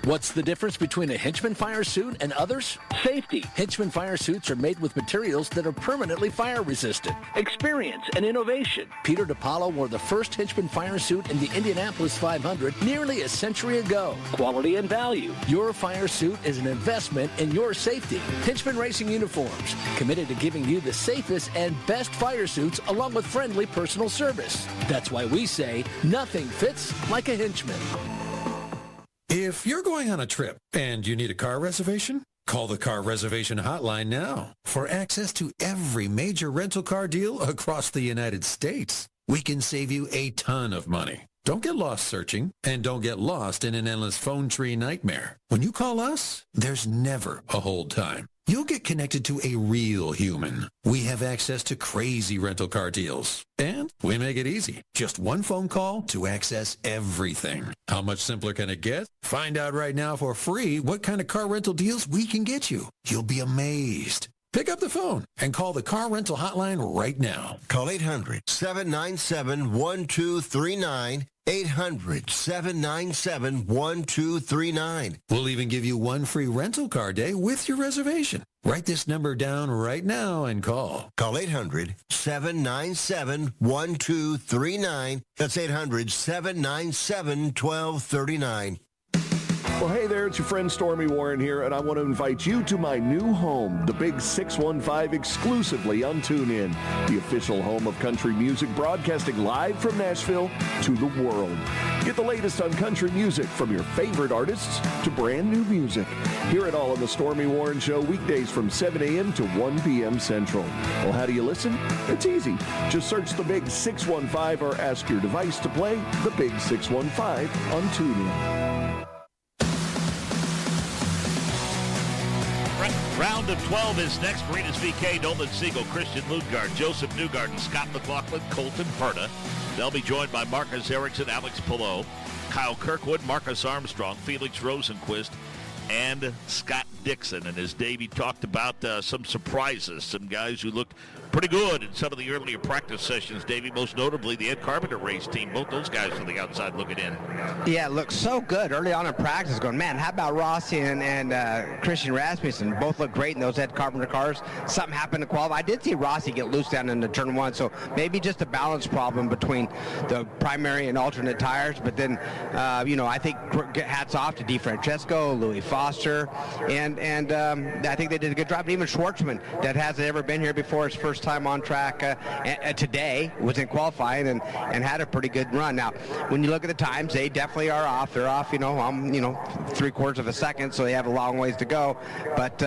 What's the difference between a Hinchman fire suit and others? Safety. Hinchman fire suits are made with materials that are permanently fire resistant. Experience and innovation. Peter DiPaolo wore the first Hinchman fire suit in the Indianapolis 500 nearly a century ago. Quality and value. Your fire suit is an investment in your safety. Hinchman Racing Uniforms. Committed to giving you the safest and best fire suits along with friendly personal service. That's why we say nothing fits like a Hinchman. If you're going on a trip and you need a car reservation, call the car reservation hotline now for access to every major rental car deal across the United States. We can save you a ton of money. Don't get lost searching, and don't get lost in an endless phone tree nightmare. When you call us, there's never a hold time. You'll get connected to a real human. We have access to crazy rental car deals. And we make it easy. Just one phone call to access everything. How much simpler can it get? Find out right now for free what kind of car rental deals we can get you. You'll be amazed. Pick up the phone and call the car rental hotline right now. Call 800-797-1239. 800-797-1239. We'll even give you one free rental car day with your reservation. Write this number down right now and call. Call 800-797-1239. That's 800-797-1239. Well, hey there, it's your friend Stormy Warren here, and I want to invite you to my new home, the Big 615, exclusively on TuneIn, the official home of country music, broadcasting live from Nashville to the world. Get the latest on country music from your favorite artists to brand new music. Hear it all on the Stormy Warren Show, weekdays from 7 a.m. to 1 p.m. Central. Well, how do you listen? It's easy. Just search the Big 615 or ask your device to play the Big 615 on TuneIn. Round of 12 is next. Marinas VK, Nolan Siegel, Christian Lundgaard, Joseph Newgarden, Scott McLaughlin, Colton Herta. They'll be joined by Marcus Ericsson, Alex Palou, Kyle Kirkwood, Marcus Armstrong, Felix Rosenquist, and Scott Dixon. And as Davey talked about some surprises, some guys who looked pretty good in some of the earlier practice sessions, Davey, most notably the Ed Carpenter race team. Both those guys on the outside looking in. Yeah, it looked so good early on in practice, going, man, how about Rossi and Christian Rasmussen? Both look great in those Ed Carpenter cars. Something happened to qualify. I did see Rossi get loose down into turn 1, so maybe just a balance problem between the primary and alternate tires. But then, I think hats off to DeFrancesco, Louis Foster, and I think they did a good job. And even Schwartzman, that hasn't ever been here before, his first time on track today, was in qualifying and had a pretty good run. Now, when you look at the times, they definitely are off. They're off, 3/4 of a second, so they have a long ways to go. But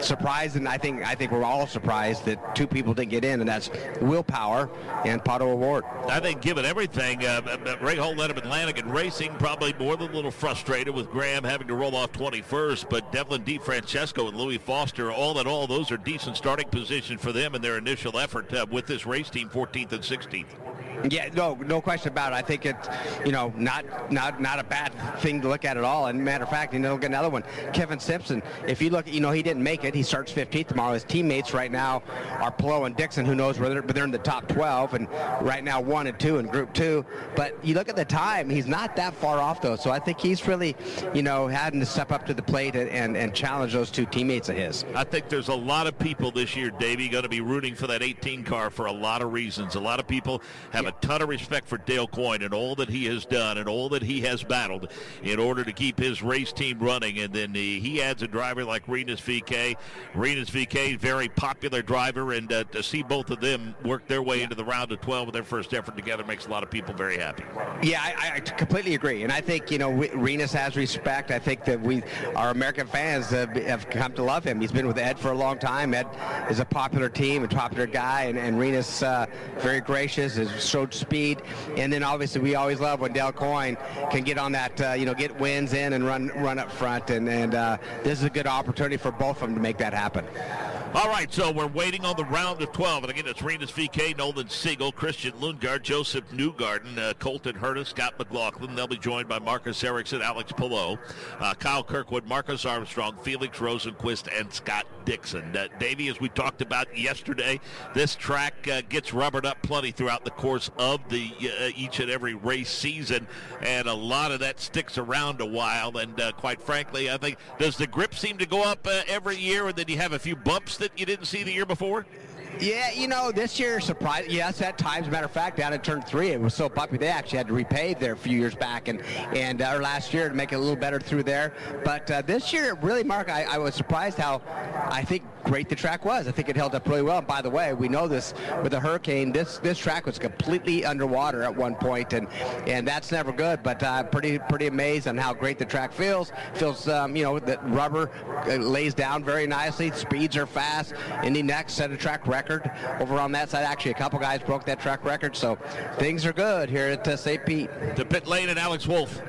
surprised, and I think we're all surprised that two people didn't get in, and that's Will Power and Pato O'Ward. I think given everything, Ray Holt, Letterman, Lanigan Racing probably more than a little frustrated with Graham having to roll off 21st, but Devlin DeFrancesco and Louis Foster, all in all, those are decent starting positions for them in their initial effort with this race team, 14th and 16th. Yeah, no question about it. I think it's, not a bad thing to look at all. And matter of fact, look at another one. Kevin Simpson, if you look, he didn't make it. He starts 15th tomorrow. His teammates right now are Palou and Dixon, who knows whether, but they're in the top 12, and right now 1 and 2 in Group 2. But you look at the time, he's not that far off, though. So I think he's really, having to step up to the plate and challenge those two teammates of his. I think there's a lot of people this year, Davey, going to be rooting for that 18 car for a lot of reasons. A lot of people have a ton of respect for Dale Coyne and all that he has done and all that he has battled in order to keep his race team running. And then he adds a driver like Renus VK. Renus VK, very popular driver, and to see both of them work their way into the round of 12 with their first effort together makes a lot of people very happy. Yeah, I completely agree. And I think, Renus has respect. I think that our American fans have come to love him. He's been with Ed for a long time. Ed is a popular team, a popular guy, and Renus very gracious, has showed speed. And then obviously we always love when Dale Coyne can get on that, get wins in and run up front. And this is a good opportunity for both of them to make that happen. All right, so we're waiting on the round of 12. And again, it's Renus VK, Nolan Siegel, Christian Lundgaard, Joseph Newgarden, Colton Herta, Scott McLaughlin. They'll be joined by Marcus Ericsson, Alex Palou, Kyle Kirkwood, Marcus Armstrong, Felix Rosenquist, and Scott Dixon. Davey, as we talked about yesterday, this track gets rubbered up plenty throughout the course of the each and every race season, and a lot of that sticks around a while. And quite frankly, I think, does the grip seem to go up every year, and then you have a few bumps that you didn't see the year before? Yeah, this year surprised. Yes, at times. Matter of fact, down in turn 3, it was so bumpy they actually had to repave there a few years back, and or last year to make it a little better through there. But this year, really, Mark, I was surprised how I think great the track was. I think it held up really well. And by the way, we know this with the hurricane. This track was completely underwater at one point, and that's never good. But pretty amazed on how great the track feels. Feels that rubber lays down very nicely. Speeds are fast. Indy Next set a track record over on that side. Actually, a couple guys broke that track record, so things are good here at St. Pete. To pit lane and Alex Wolf.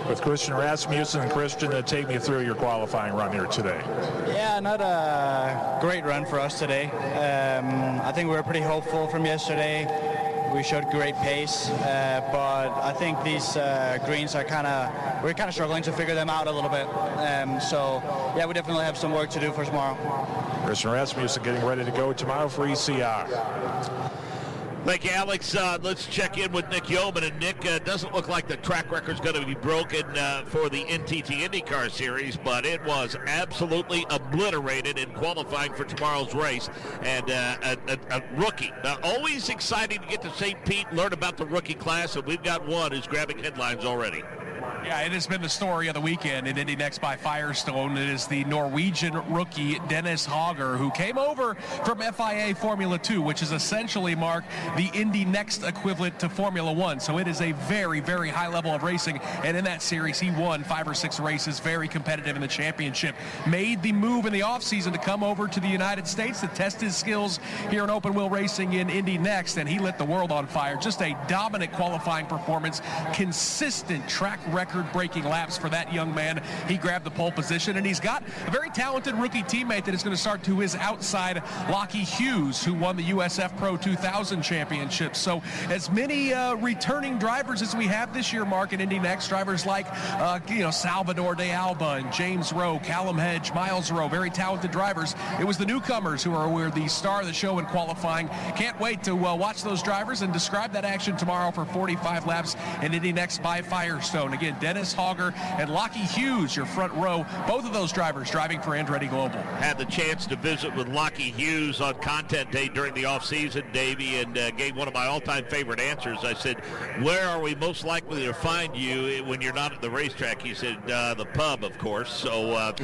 With Christian Rasmussen. Christian, take me through your qualifying run here today. Yeah, not a great run for us today. I think we were pretty hopeful from yesterday. We showed great pace, but I think these greens are we're kind of struggling to figure them out a little bit. So, yeah, we definitely have some work to do for tomorrow. Christian Rasmussen getting ready to go tomorrow for ECR. Thank you, Alex. Let's check in with Nick Yeoman. And Nick, doesn't look like the track record's going to be broken for the NTT IndyCar Series, but it was absolutely obliterated in qualifying for tomorrow's race. And a rookie. Always exciting to get to St. Pete, learn about the rookie class, and we've got one who's grabbing headlines already. Yeah, it has been the story of the weekend in Indy Next by Firestone. It is the Norwegian rookie Dennis Hauger, who came over from FIA Formula 2, which is essentially, Mark, the Indy Next equivalent to Formula 1. So it is a very, very high level of racing. And in that series, he won 5 or 6 races, very competitive in the championship. Made the move in the offseason to come over to the United States to test his skills here in open wheel racing in Indy Next, and he lit the world on fire. Just a dominant qualifying performance, consistent track record-breaking laps for that young man. He grabbed the pole position, and he's got a very talented rookie teammate that is going to start to his outside, Lockie Hughes, who won the USF Pro 2000 championship. So as many returning drivers as we have this year, Mark, in Indy Next, drivers like Salvador De Alba and James Rowe, Callum Hedge, Miles Rowe, very talented drivers. It was the newcomers who were the star of the show in qualifying. Can't wait to watch those drivers and describe that action tomorrow for 45 laps in Indy Next by Firestone. Again, Dennis Hauger and Lockie Hughes, your front row. Both of those drivers driving for Andretti Global. Had the chance to visit with Lockie Hughes on Content Day during the offseason, Davey, and gave one of my all-time favorite answers. I said, where are we most likely to find you when you're not at the racetrack? He said, the pub, of course. So a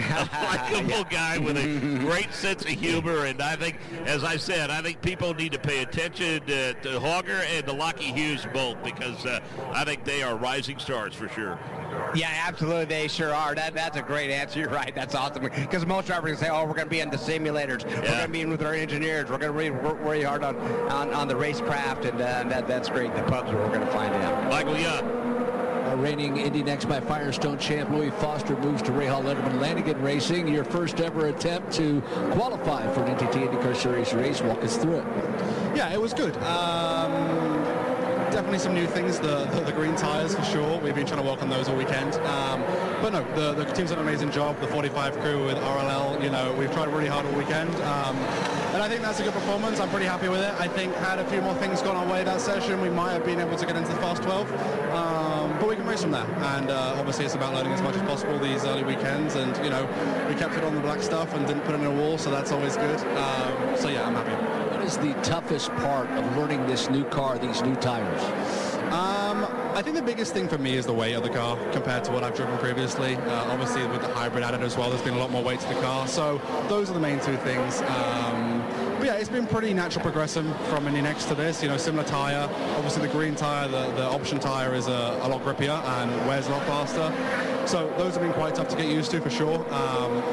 likable guy with a great sense of humor, and I think, as I said, I think people need to pay attention to Hauger and to Lockie Hughes both, because I think they are rising stars for sure. Yeah, absolutely, they sure are. That's a great answer. You're right. That's awesome. Because most drivers say, "Oh, we're going to be in the simulators. We're going to be in with our engineers. We're going to work really hard on the racecraft," and that's great. The pubs where we're going to find him. Michael Young. Reigning Indy Next by Firestone champ Louis Foster moves to Ray Hall Letterman Lanigan Racing. Your first ever attempt to qualify for an NTT IndyCar Series race. Walk us through it. Yeah, it was good. Definitely some new things, the green tires for sure. We've been trying to work on those all weekend. But no, the team's done an amazing job. The 45 crew with RLL, we've tried really hard all weekend. And I think that's a good performance. I'm pretty happy with it. I think had a few more things gone our way that session, we might have been able to get into the Fast 12. But we can race from there. And obviously it's about learning as much as possible these early weekends. And, we kept it on the black stuff and didn't put it in a wall, so that's always good. So yeah, I'm happy. What is the toughest part of learning this new car, these new tires? I think the biggest thing for me is the weight of the car compared to what I've driven previously. Obviously with the hybrid added as well, there's been a lot more weight to the car. So those are the main two things. But yeah, it's been pretty natural progression from Indy Next to this. Similar tire. Obviously the green tire, the option tire is a lot grippier and wears a lot faster. So those have been quite tough to get used to for sure.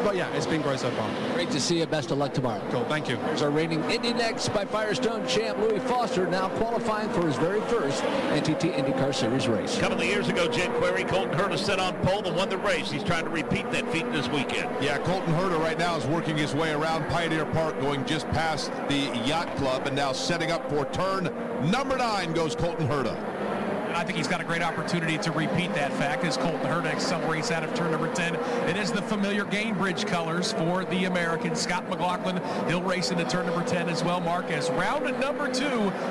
But yeah, it's been great so far. Great to see you. Best of luck tomorrow. Cool, thank you. There's our reigning Indy Next by Firestone champ Louis Foster, now qualifying for his very first NTT IndyCar Series race. A couple of years ago, Jen Query, Colton Herta set on pole and won the race. He's trying to repeat that feat this weekend. Yeah, Colton Herta right now is working his way around Pioneer Park, going just past the Yacht Club, and now setting up for turn number 9 goes Colton Herta. I think he's got a great opportunity to repeat that fact as Colton Herta accelerates out of turn number 10. It is the familiar Gainbridge colors for the American. Scott McLaughlin, he'll race into turn number 10 as well, Mark, as round number 2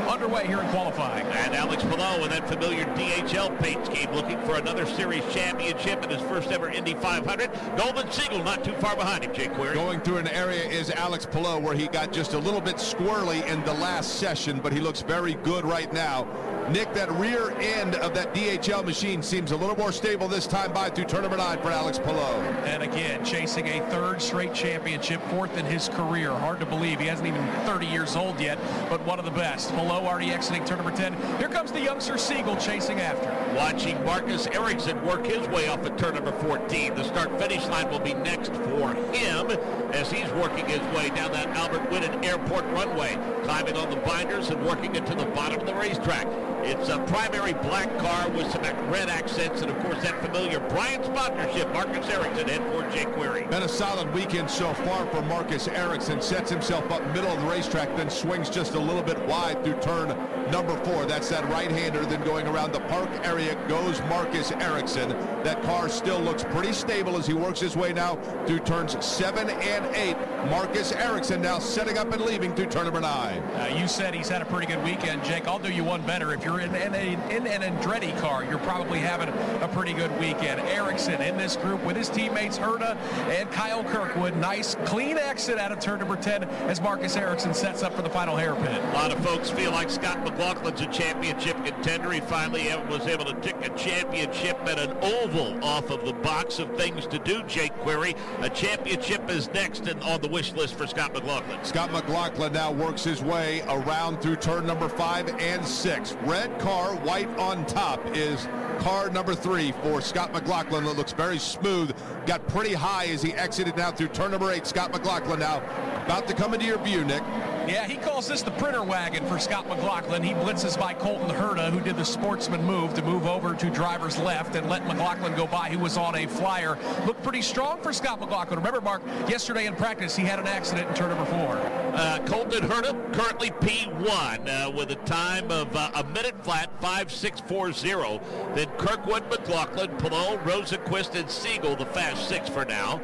underway here in qualifying. And Alex Palou in that familiar DHL paint scheme looking for another series championship in his first ever Indy 500. Golden Siegel not too far behind him, Jake Query. Going through an area is Alex Palou, where he got just a little bit squirrely in the last session, but he looks very good right now. Nick, that rear end of that DHL machine seems a little more stable this time by through turn number 9 for Alex Palou. And again, chasing a 3rd straight championship, 4th in his career. Hard to believe. He hasn't even 30 years old yet, but one of the best. Palou already exiting turn number 10. Here comes the youngster Siegel chasing after. Watching Marcus Ericsson work his way off at turn number 14. The start-finish line will be next for him as he's working his way down that Albert Whitten Airport runway, climbing on the binders and working it to the bottom of the racetrack. It's a primary black car with some red accents, and of course that familiar Brian sponsorship. Marcus Ericsson head for Jake Query. Been a solid weekend so far for Marcus Ericsson. Sets himself up middle of the racetrack, then swings just a little bit wide through turn number 4. That's that right-hander. Then going around the park area goes Marcus Ericsson. That car still looks pretty stable as he works his way now through turns 7 and 8. Marcus Ericsson now setting up and leaving through turn number 9. You said he's had a pretty good weekend, Jake. I'll do you one better. If you're you're in an Andretti car, you're probably having a pretty good weekend. Ericsson in this group with his teammates Herta and Kyle Kirkwood. Nice, clean exit out of turn number 10 as Marcus Ericsson sets up for the final hairpin. A lot of folks feel like Scott McLaughlin's a championship contender. He finally was able to tick a championship at an oval off of the box of things to do, Jake Query. A championship is next on the wish list for Scott McLaughlin. Scott McLaughlin now works his way around through turn number 5 and 6. Red car, white on top is car number 3 for Scott McLaughlin. It looks very smooth. Got pretty high as he exited now through turn number 8. Scott McLaughlin now about to come into your view, Nick. Yeah, he calls this the printer wagon for Scott McLaughlin. He blitzes by Colton Herta, who did the sportsman move to move over to driver's left and let McLaughlin go by, who was on a flyer. Looked pretty strong for Scott McLaughlin. Remember, Mark, yesterday in practice, he had an accident in turn number 4. Colton Herta, currently P1 with a time of a minute flat, 5.640. Then Kirkwood, McLaughlin, Pillow, Rosenquist, and Siegel, the fast 6 for now.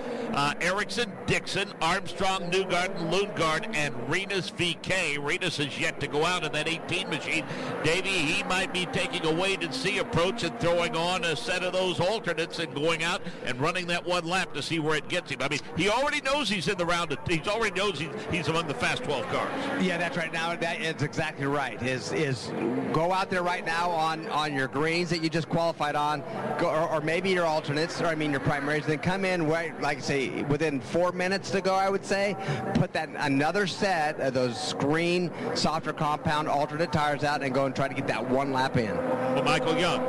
Ericsson, Dixon, Armstrong, Newgarden, Lundgaard, and Renus VK. Renus is yet to go out in that 18 machine. Davey, he might be taking a wait-and-see approach and throwing on a set of those alternates and going out and running that one lap to see where it gets him. I mean, he already knows he's in the round. He already knows he's among the fast 12 cars. Yeah, that's right. Now that is exactly right. Is go out there right now on your greens that you just qualified on, or maybe your alternates, or I mean your primaries. Then come in right, like I say, within 4 minutes to go. I would say put that another set of those green softer compound alternate tires out and go and try to get that one lap in. Well, Michael Young.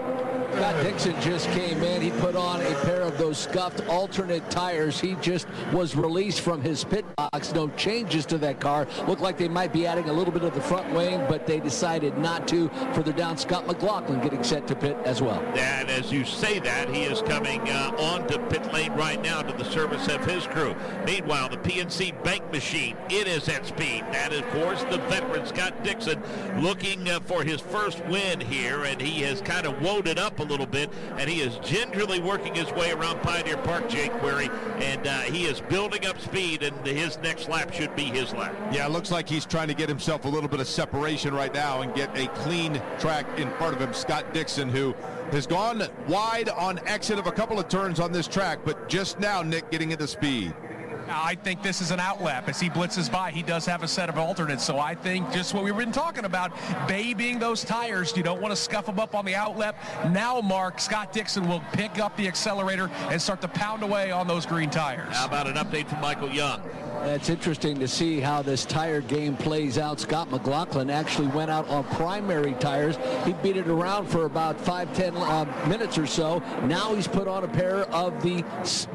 Scott Dixon just came in. He put on a pair of those scuffed alternate tires. He just was released from his pit box. No changes to that car. Looked like they might be adding a little bit of the front wing, but they decided not to. Further down, Scott McLaughlin getting set to pit as well. And as you say that, he is coming onto pit lane right now to the service of his crew. Meanwhile, the PNC Bank machine, it is at speed. That is, of course, the veteran Scott Dixon looking for his first win here, and he has kind of wound it up a little bit, and he is gingerly working his way around Pioneer Park, Jake Query, and he is building up speed, and his next lap should be his lap. Yeah, it looks like he's trying to get himself a little bit of separation right now and get a clean track in front of him. Scott Dixon, who has gone wide on exit of a couple of turns on this track, but just now, Nick, getting into speed. I think this is an outlap. As he blitzes by, he does have a set of alternates. So I think just what we've been talking about, babying those tires. You don't want to scuff them up on the outlap. Now, Mark, Scott Dixon will pick up the accelerator and start to pound away on those green tires. How about an update from Michael Young? It's interesting to see how this tire game plays out. Scott McLaughlin actually went out on primary tires. He beat it around for about 5-10 minutes or so. Now he's put on a pair of the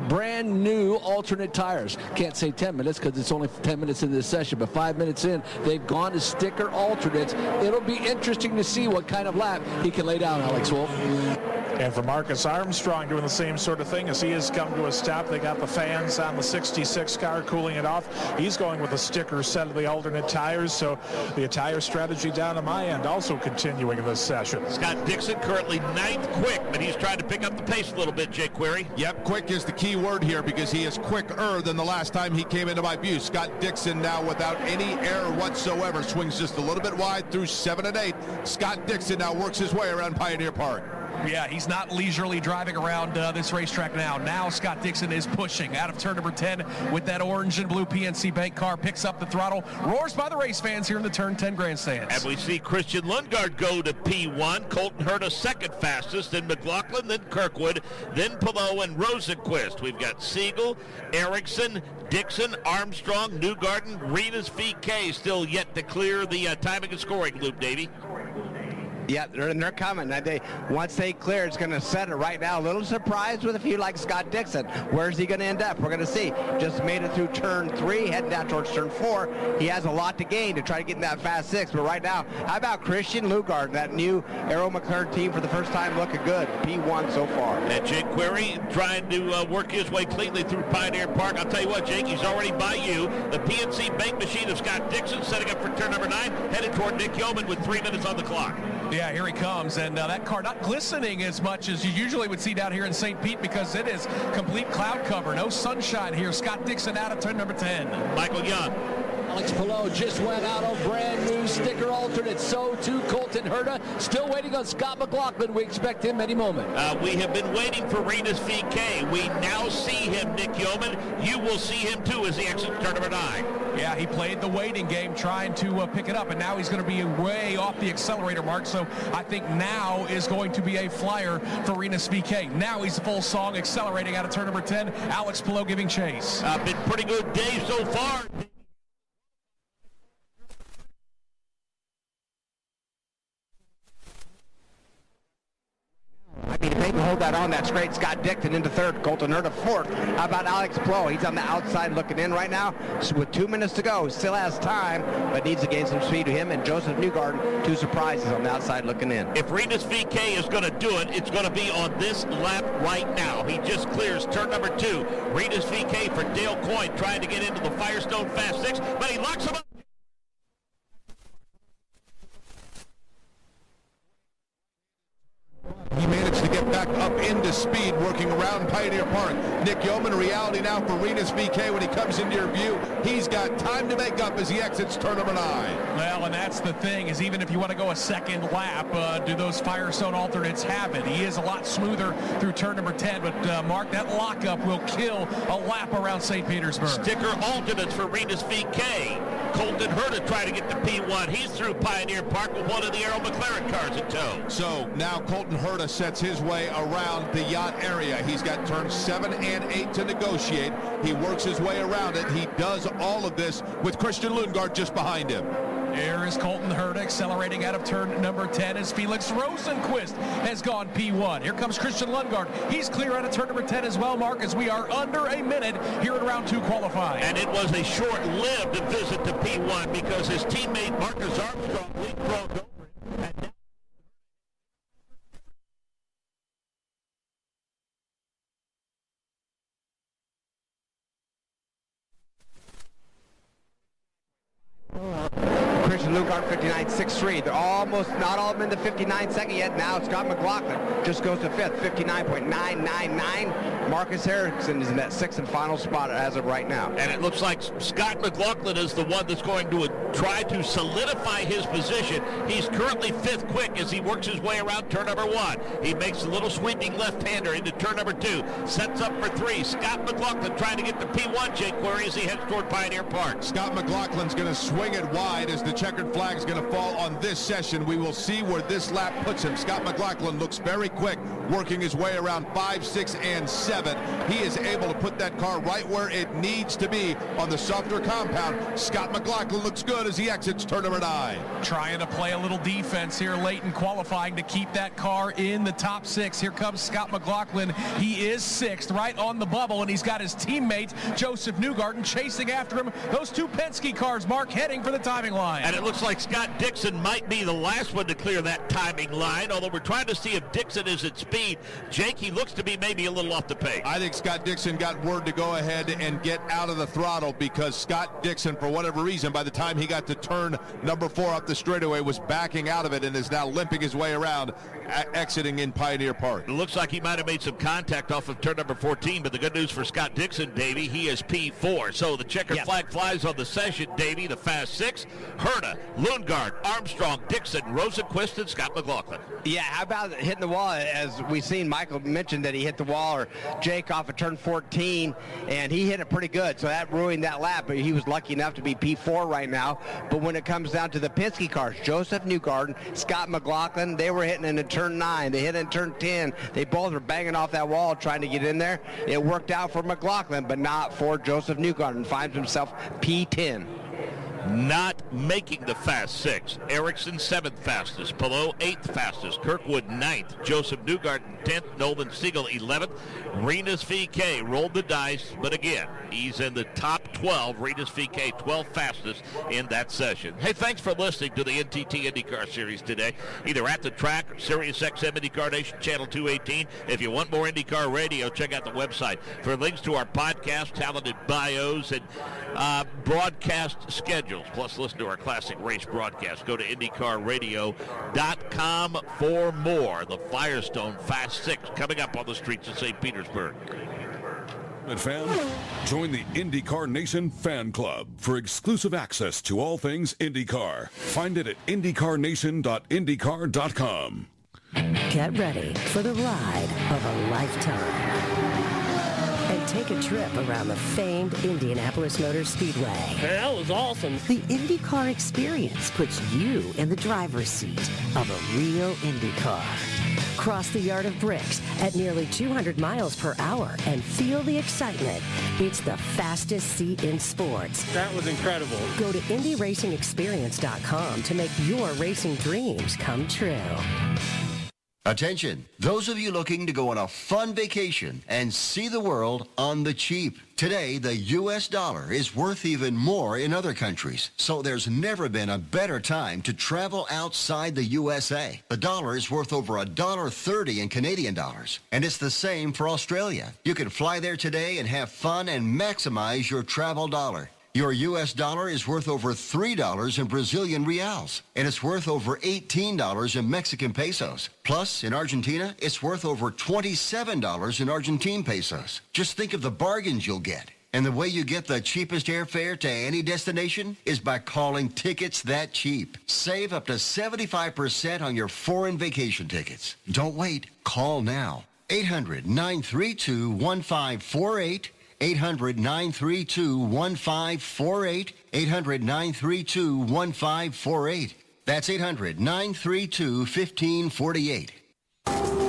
brand new alternate tires. Can't say 10 minutes because it's only 10 minutes in this session, but 5 minutes in, they've gone to sticker alternates. It'll be interesting to see what kind of lap he can lay down, Alex Wolf. And for Marcus Armstrong doing the same sort of thing as he has come to a stop. They got the fans on the 66 car cooling it off. He's going with a sticker set of the alternate tires, so the tire strategy down on my end also continuing in this session. Scott Dixon currently 9th quick, but he's trying to pick up the pace a little bit, Jake Query. Yep, quick is the key word here because he is quicker than the last time he came into my view. Scott Dixon now without any error whatsoever swings just a little bit wide through 7 and 8. Scott Dixon now works his way around Pioneer Park. Yeah, he's not leisurely driving around this racetrack now. Now Scott Dixon is pushing out of turn number 10 with that orange and blue PNC Bank car, picks up the throttle, roars by the race fans here in the turn 10 grandstands. And we see Christian Lundgaard go to P1. Colton Herta second fastest, then McLaughlin, then Kirkwood, then Pillow and Rosenquist. We've got Siegel, Ericsson, Dixon, Armstrong, Newgarden, Renus VK still yet to clear the timing and scoring loop, Davey. Yeah, they're coming. Once they clear, it's going to set it right now. A little surprised with a few like Scott Dixon. Where's he going to end up? We're going to see. Just made it through turn 3, heading down towards turn 4. He has a lot to gain to try to get in that fast 6. But right now, how about Christian Lundgaard, that new Aero McLaren team for the first time looking good. P1 so far. And Jake Query trying to work his way cleanly through Pioneer Park. I'll tell you what, Jake, he's already by you. The PNC Bank machine of Scott Dixon setting up for turn number 9, headed toward Nick Yeoman with 3 minutes on the clock. Yeah, here he comes, and that car not glistening as much as you usually would see down here in St. Pete because it is complete cloud cover. No sunshine here. Scott Dixon out of turn number 10. Michael Young. Alex Palou just went out on brand new sticker alternate. So too Colton Herta. Still waiting on Scott McLaughlin. We expect him any moment. We have been waiting for Renus VK. We now see him, Nick Yeoman. You will see him too as he exits turn number 9. Yeah, he played the waiting game trying to pick it up, and now he's going to be way off the accelerator mark. So I think now is going to be a flyer for Renus VK. Now he's full song accelerating out of turn number 10. Alex Palou giving chase. Been pretty good day so far. I mean, if they can hold that on, that's great. Scott Dixon into third, Colton Herta fourth. How about Alex Palou? He's on the outside looking in right now. So with 2 minutes to go, still has time, but needs to gain some speed to him. And Joseph Newgarden, 2 surprises on the outside looking in. If Renus VK is going to do it, it's going to be on this lap right now. He just clears turn number 2. Renus VK for Dale Coyne trying to get into the Firestone Fast 6, but he locks him up. He managed to get back up into speed working around Pioneer Park. Nick Yeoman, reality now for Renus VK when he comes into your view. He's got time to make up as he exits turn number 9. Well, and that's the thing, is even if you want to go a second lap, do those Firestone alternates have it? He is a lot smoother through turn number 10, but Mark, that lockup will kill a lap around St. Petersburg. Sticker alternates for Renus VK. Colton Herta trying to get to P1. He's through Pioneer Park with one of the Arrow McLaren cars in tow. So now Colton Herta sets his way around the yacht area. He's got turns 7 and 8 to negotiate. He works his way around it. He does all of this with Christian Lundgaard just behind him. There is Colton Herta accelerating out of turn number 10 as Felix Rosenqvist has gone P1. Here comes Christian Lundgaard. He's clear out of turn number 10 as well, Mark, as we are under a minute here in round 2 qualifying. And it was a short-lived visit to P1 because his teammate Marcus Armstrong leapfrogged over him. Christian Lundgaard 59.63. They're almost not all in the 59 second yet. Now Scott McLaughlin just goes to 5th, 59.999. Marcus Ericsson is in that 6th and final spot as of right now. And it looks like Scott McLaughlin is the one that's going to try to solidify his position. He's currently 5th quick as he works his way around turn number 1. He makes a little sweeping left-hander into turn number 2. Sets up for 3. Scott McLaughlin trying to get the P1, Jake Query, as he heads toward Pioneer Park. Scott McLaughlin's going to swing it wide as the checkered flag is going to fall on this session. We will see where this lap puts him. Scott McLaughlin looks very quick, working his way around 5, 6, and 7. He is able to put that car right where it needs to be on the softer compound. Scott McLaughlin looks good as he exits turn number 9. Trying to play a little defense here late in qualifying to keep that car in the top 6. Here comes Scott McLaughlin. He is 6th, right on the bubble, and he's got his teammate Joseph Newgarden chasing after him. Those 2 Penske cars, Mark, heading for the timing line. And it looks like Scott Dixon might be the last one to clear that timing line, although we're trying to see if Dixon is at speed. Jake, he looks to be maybe a little off the pace. I think Scott Dixon got word to go ahead and get out of the throttle because Scott Dixon, for whatever reason, by the time he got to turn number 4 up the straightaway, was backing out of it and is now limping his way around, exiting in Pioneer Park. It looks like he might have made some contact off of turn number 14, but the good news for Scott Dixon, Davey, he is P4. So the checkered flag flies on the session, Davey, the Fast 6, Herta, Lundgaard, Armstrong, Dixon, Rosenqvist, and Scott McLaughlin. Yeah, how about hitting the wall? As we've seen, Michael mentioned that he hit the wall, or Jake off of turn 14, and he hit it pretty good, so that ruined that lap, but he was lucky enough to be P4 right now. But when it comes down to the Penske cars, Joseph Newgarden, Scott McLaughlin, they were hitting in turn 9, they hit in turn 10, they both were banging off that wall trying to get in there. It worked out for McLaughlin, but not for Joseph Newgarden, finds himself P10. Not making the Fast 6. Ericsson 7th fastest. Palou 8th fastest. Kirkwood 9th. Joseph Newgarden 10th. Nolan Siegel 11th. Renus VK rolled the dice, but again, he's in the top 12. Renus VK 12th fastest in that session. Hey, thanks for listening to the NTT IndyCar Series today, either at the track or SiriusXM IndyCar Nation Channel 218. If you want more IndyCar radio, check out the website for links to our podcast, talented bios, and broadcast schedules. Plus, listen to our classic race broadcast. Go to IndyCarRadio.com for more. The Firestone Fast 6 coming up on the streets of St. Petersburg. it, fam. Join the IndyCar Nation fan club for exclusive access to all things IndyCar. Find it at IndyCarNation.indycar.com. Get ready for the ride of a lifetime. And take a trip around the famed Indianapolis Motor Speedway. That was awesome. The IndyCar experience puts you in the driver's seat of a real IndyCar. Cross the yard of bricks at nearly 200 miles per hour and feel the excitement. It's the fastest seat in sports. That was incredible. Go to IndyRacingExperience.com to make your racing dreams come true. Attention, those of you looking to go on a fun vacation and see the world on the cheap. Today, the U.S. dollar is worth even more in other countries, so there's never been a better time to travel outside the USA. The dollar is worth over $1.30 in Canadian dollars, and it's the same for Australia. You can fly there today and have fun and maximize your travel dollar. Your U.S. dollar is worth over $3 in Brazilian reals, and it's worth over $18 in Mexican pesos. Plus, in Argentina, it's worth over $27 in Argentine pesos. Just think of the bargains you'll get. And the way you get the cheapest airfare to any destination is by calling Tickets That Cheap. Save up to 75% on your foreign vacation tickets. Don't wait. Call now. 800-932-1548. 800-932-1548. 800-932-1548. That's 800-932-1548.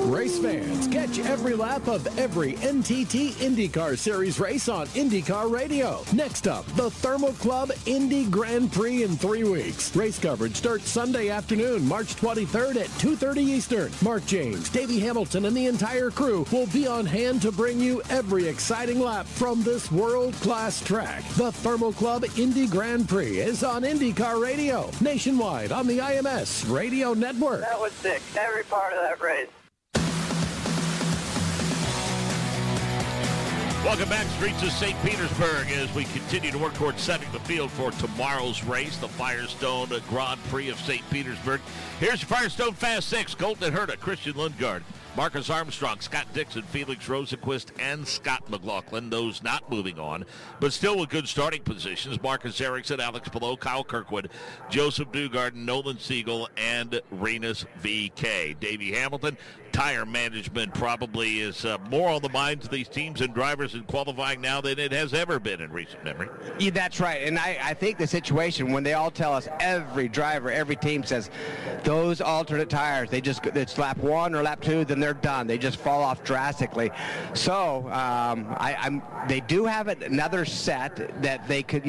Race fans, catch every lap of every NTT IndyCar Series race on IndyCar Radio. Next up, the Thermal Club Indy Grand Prix in 3 weeks. Race coverage starts Sunday afternoon, March 23rd at 2:30 Eastern. Mark James, Davey Hamilton, and the entire crew will be on hand to bring you every exciting lap from this world-class track. The Thermal Club Indy Grand Prix is on IndyCar Radio, nationwide on the IMS Radio Network. That was sick. Every part of that race. Welcome back, streets of St. Petersburg, as we continue to work towards setting the field for tomorrow's race, the Firestone Grand Prix of St. Petersburg. Here's your Firestone Fast Six: Colton Herta, Christian Lundgaard, Marcus Armstrong, Scott Dixon, Felix Rosenquist, and Scott McLaughlin. Those not moving on, but still with good starting positions: Marcus Ericsson, Alex Palou, Kyle Kirkwood, Joseph Newgarden, Nolan Siegel, and Renus VK. Davey Hamilton. Tire management probably is more on the minds of these teams and drivers in qualifying now than it has ever been in recent memory. Yeah, that's right. And I think the situation when they all tell us, every driver, every team says, those alternate tires, it's lap 1 or lap 2, then they're done. They just fall off drastically. So they do have another set that they could,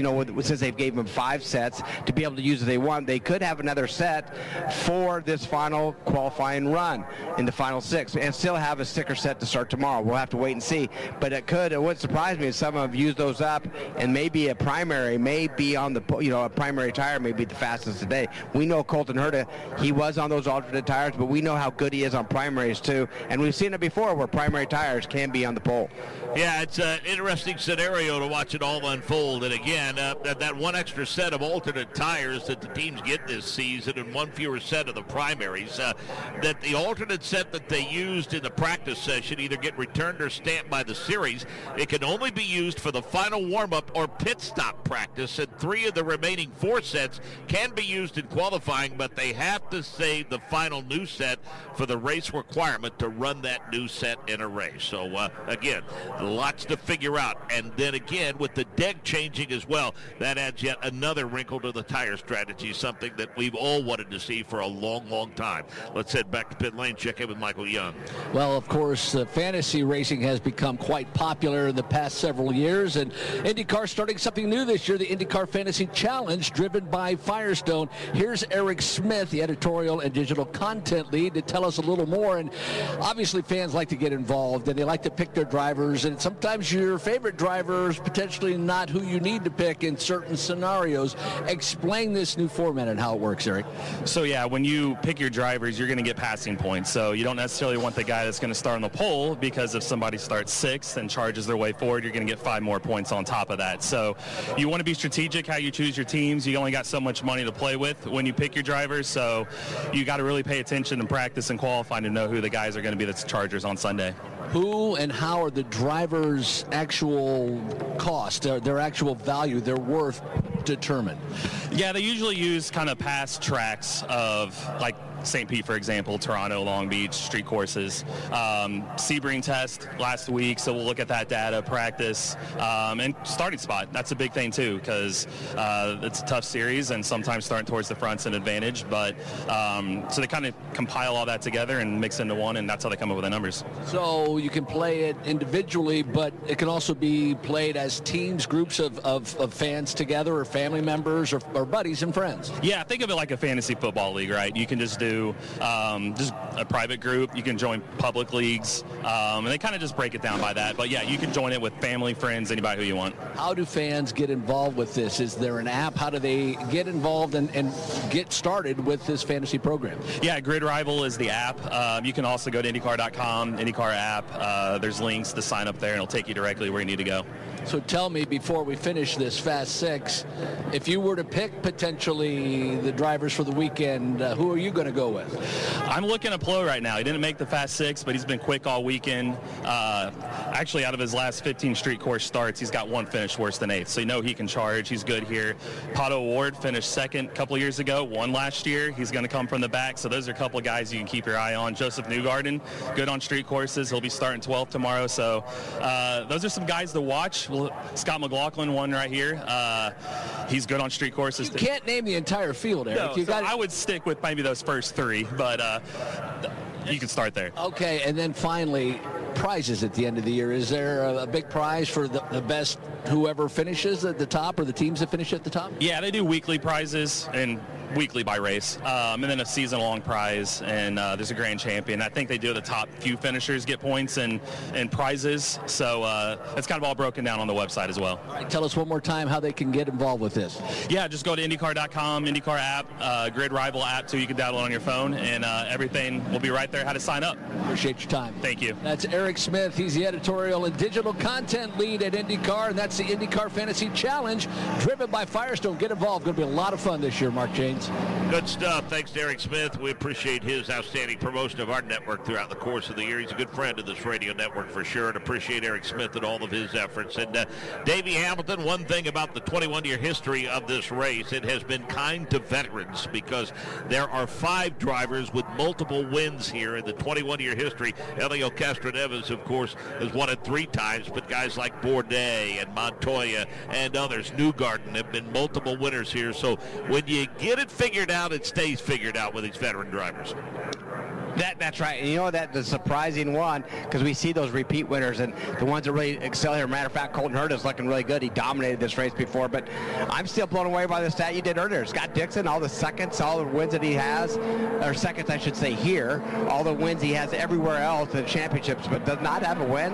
since they've gave them 5 sets to be able to use if they want, they could have another set for this final qualifying run in the final 6 and still have a sticker set to start tomorrow. We'll have to wait and see, but it wouldn't surprise me if some have used those up, and maybe a primary may be on the, a primary tire may be the fastest today. We know Colton Herta, he was on those alternate tires, but we know how good he is on primaries too, and we've seen it before where primary tires can be on the pole. Yeah, it's an interesting scenario to watch it all unfold, and again, that one extra set of alternate tires that the teams get this season and one fewer set of the primaries, that the alternate set that they used in the practice session either get returned or stamped by the series. It can only be used for the final warm-up or pit stop practice, and 3 of the remaining 4 sets can be used in qualifying, but they have to save the final new set for the race requirement to run that new set in a race. So again, lots to figure out, and then again with the deck changing as well, that adds yet another wrinkle to the tire strategy, something that we've all wanted to see for a long time. Let's head back to pit lane, check in with Michael Young. Well, of course, fantasy racing has become quite popular in the past several years, and IndyCar starting something new this year, the IndyCar Fantasy Challenge, driven by Firestone. Here's Eric Smith, the editorial and digital content lead, to tell us a little more. And obviously fans like to get involved, and they like to pick their drivers, and sometimes your favorite driver is potentially not who you need to pick in certain scenarios. Explain this new format and how it works, Eric. So yeah, when you pick your drivers, you're going to get passing points. So you don't necessarily want the guy that's going to start on the pole, because if somebody starts 6th and charges their way forward, you're going to get 5 more points on top of that. So you want to be strategic how you choose your teams. You only got so much money to play with when you pick your drivers, so you got to really pay attention and practice and qualify to know who the guys are going to be that's Chargers on Sunday. Who and how are the drivers' actual cost, their actual value, their worth determined? Yeah, they usually use kind of past tracks of like St. Pete, for example, Toronto, Long Beach, street courses. Sebring test last week, so we'll look at that data, practice, and starting spot. That's a big thing too, because it's a tough series, and sometimes starting towards the front's an advantage. But so they kind of compile all that together and mix into one, and that's how they come up with the numbers. So you can play it individually, but it can also be played as teams, groups of fans together, or family members, or buddies and friends. Yeah, think of it like a fantasy football league, right? You can just do just a private group. You can join public leagues, and they kind of just break it down by that. But yeah, you can join it with family, friends, anybody who you want. How do fans get involved with this? Is there an app? How do they get involved and get started with this fantasy program? Yeah, Grid Rival is the app. You can also go to INDYCAR.com, INDYCAR app. There's links to sign up there, and it'll take you directly where you need to go. So tell me, before we finish this Fast Six, if you were to pick potentially the drivers for the weekend, who are you going to go with? I'm looking at Plo right now. He didn't make the Fast Six, but he's been quick all weekend. Actually, out of his last 15 street course starts, he's got one finish worse than 8th. So you know he can charge. He's good here. Pato Ward finished 2nd a couple of years ago, won last year. He's going to come from the back. So those are a couple of guys you can keep your eye on. Joseph Newgarden, good on street courses. He'll be starting 12th tomorrow. So those are some guys to watch. Scott McLaughlin won right here. He's good on street courses. You can't name the entire field, Eric. No, I would stick with maybe those first 3, but you can start there. Okay, and then finally, prizes at the end of the year. Is there a big prize for the best whoever finishes at the top, or the teams that finish at the top? Yeah, they do weekly prizes and weekly by race, and then a season-long prize, and there's a grand champion. I think they do the top few finishers get points and prizes, so it's kind of all broken down on the website as well. All right, tell us one more time how they can get involved with this. Yeah, just go to INDYCAR.com, INDYCAR app, Grid Rival app too. You can download on your phone, and everything will be right there how to sign up. Appreciate your time. Thank you. That's Eric Smith. He's the editorial and digital content lead at INDYCAR, and that's the INDYCAR Fantasy Challenge, driven by Firestone. Get involved. Going to be a lot of fun this year, Mark Janes. Good stuff. Thanks to Eric Smith. We appreciate his outstanding promotion of our network throughout the course of the year. He's a good friend of this radio network for sure, and appreciate Eric Smith and all of his efforts. And Davey Hamilton, one thing about the 21-year history of this race, it has been kind to veterans, because there are 5 drivers with multiple wins here in the 21-year history. Elio Castro-Neves, of course, has won it 3 times, but guys like Bourdais and Montoya and others, Newgarden, have been multiple winners here. So when you get it figured out, it stays figured out with these veteran drivers. That's right. And you know, that's the surprising one, because we see those repeat winners and the ones that really excel here. Matter of fact, Colton Herta is looking really good. He dominated this race before, but I'm still blown away by the stat you did earlier. Scott Dixon, all the seconds, all the wins that he has, or seconds I should say here, all the wins he has everywhere else in the championships, but does not have a win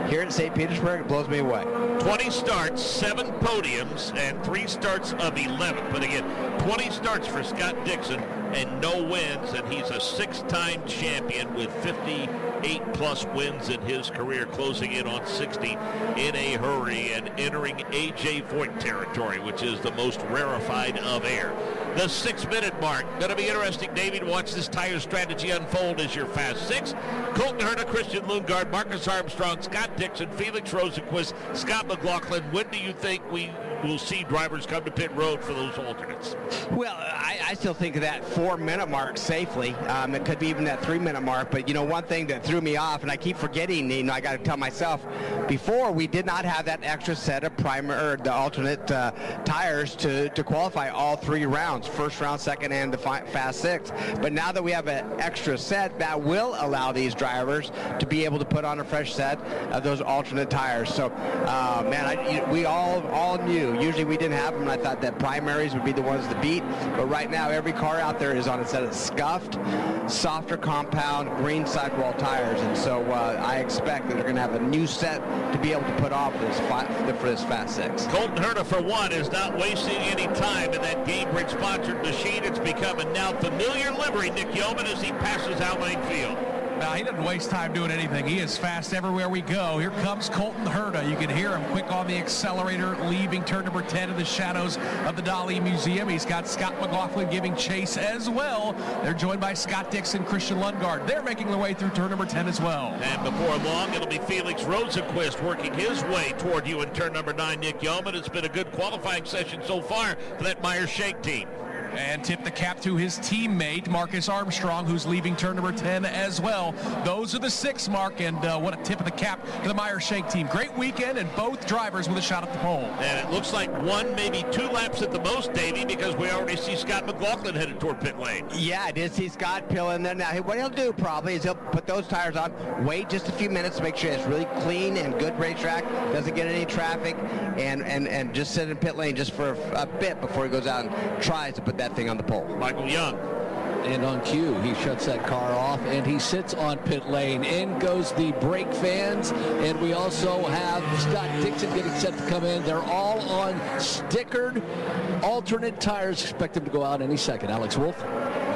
here at St. Petersburg. It blows me away. 20 starts, 7 podiums, and 3 starts of 11. But again, 20 starts for Scott Dixon and no wins, and he's a 6-time champion with 58-plus wins in his career, closing in on 60 in a hurry and entering A.J. Voigt territory, which is the most rarefied of air. The 6-minute mark. Going to be interesting, Davey, to watch this tire strategy unfold as your Fast 6. Colton Herta, Christian Lundgaard, Marcus Armstrong, Scott Dixon, Felix Rosenquist, Scott McLaughlin. When do you think we will see drivers come to pit road for those alternates? Well, I still think of that 4-minute mark safely. It could be even that 3-minute mark. But, you know, one thing that threw me off, and I keep forgetting, you know, I got to tell myself, before we did not have that extra set of the alternate tires to qualify all 3 rounds, first round, second, and the Fast 6. But now that we have an extra set, that will allow these drivers to be able to put on a fresh set of those alternate tires. So, man, we all knew. Usually we didn't have them, and I thought that primaries would be the ones to beat. But right now, every car out there is on a set of scuffed, softer compound, green sidewall tires. And so I expect that they're going to have a new set to be able to put on for this Fast 6. Colton Herta, for one, is not wasting any time in that Gamebridge-sponsored machine. It's become a now familiar livery, Nick Yeoman, as he passes out lane field. Now, he doesn't waste time doing anything. He is fast everywhere we go. Here comes Colton Herta. You can hear him quick on the accelerator, leaving turn number 10 in the shadows of the Dali Museum. He's got Scott McLaughlin giving chase as well. They're joined by Scott Dixon, Christian Lundgaard. They're making their way through turn number 10 as well. And before long, it'll be Felix Rosenquist working his way toward you in turn number 9, Nick Yeoman. It's been a good qualifying session so far for that Meyer-Shank team. And tip the cap to his teammate, Marcus Armstrong, who's leaving turn number 10 as well. Those are the 6, Mark, and what a tip of the cap to the Meyer-Shank team. Great weekend, and both drivers with a shot at the pole. And it looks like 1, maybe 2 laps at the most, Davey, because we already see Scott McLaughlin headed toward pit lane. Yeah, I did see Scott Pill in there. Now, what he'll do probably is he'll put those tires on, wait just a few minutes to make sure it's really clean and good racetrack, doesn't get any traffic, and just sit in pit lane just for a bit before he goes out and tries to put that thing on the pole. Michael Young. And on cue, he shuts that car off, and he sits on pit lane. In goes the brake fans, and we also have Scott Dixon getting set to come in. They're all on stickered alternate tires. Expect them to go out any second. Alex Wolf.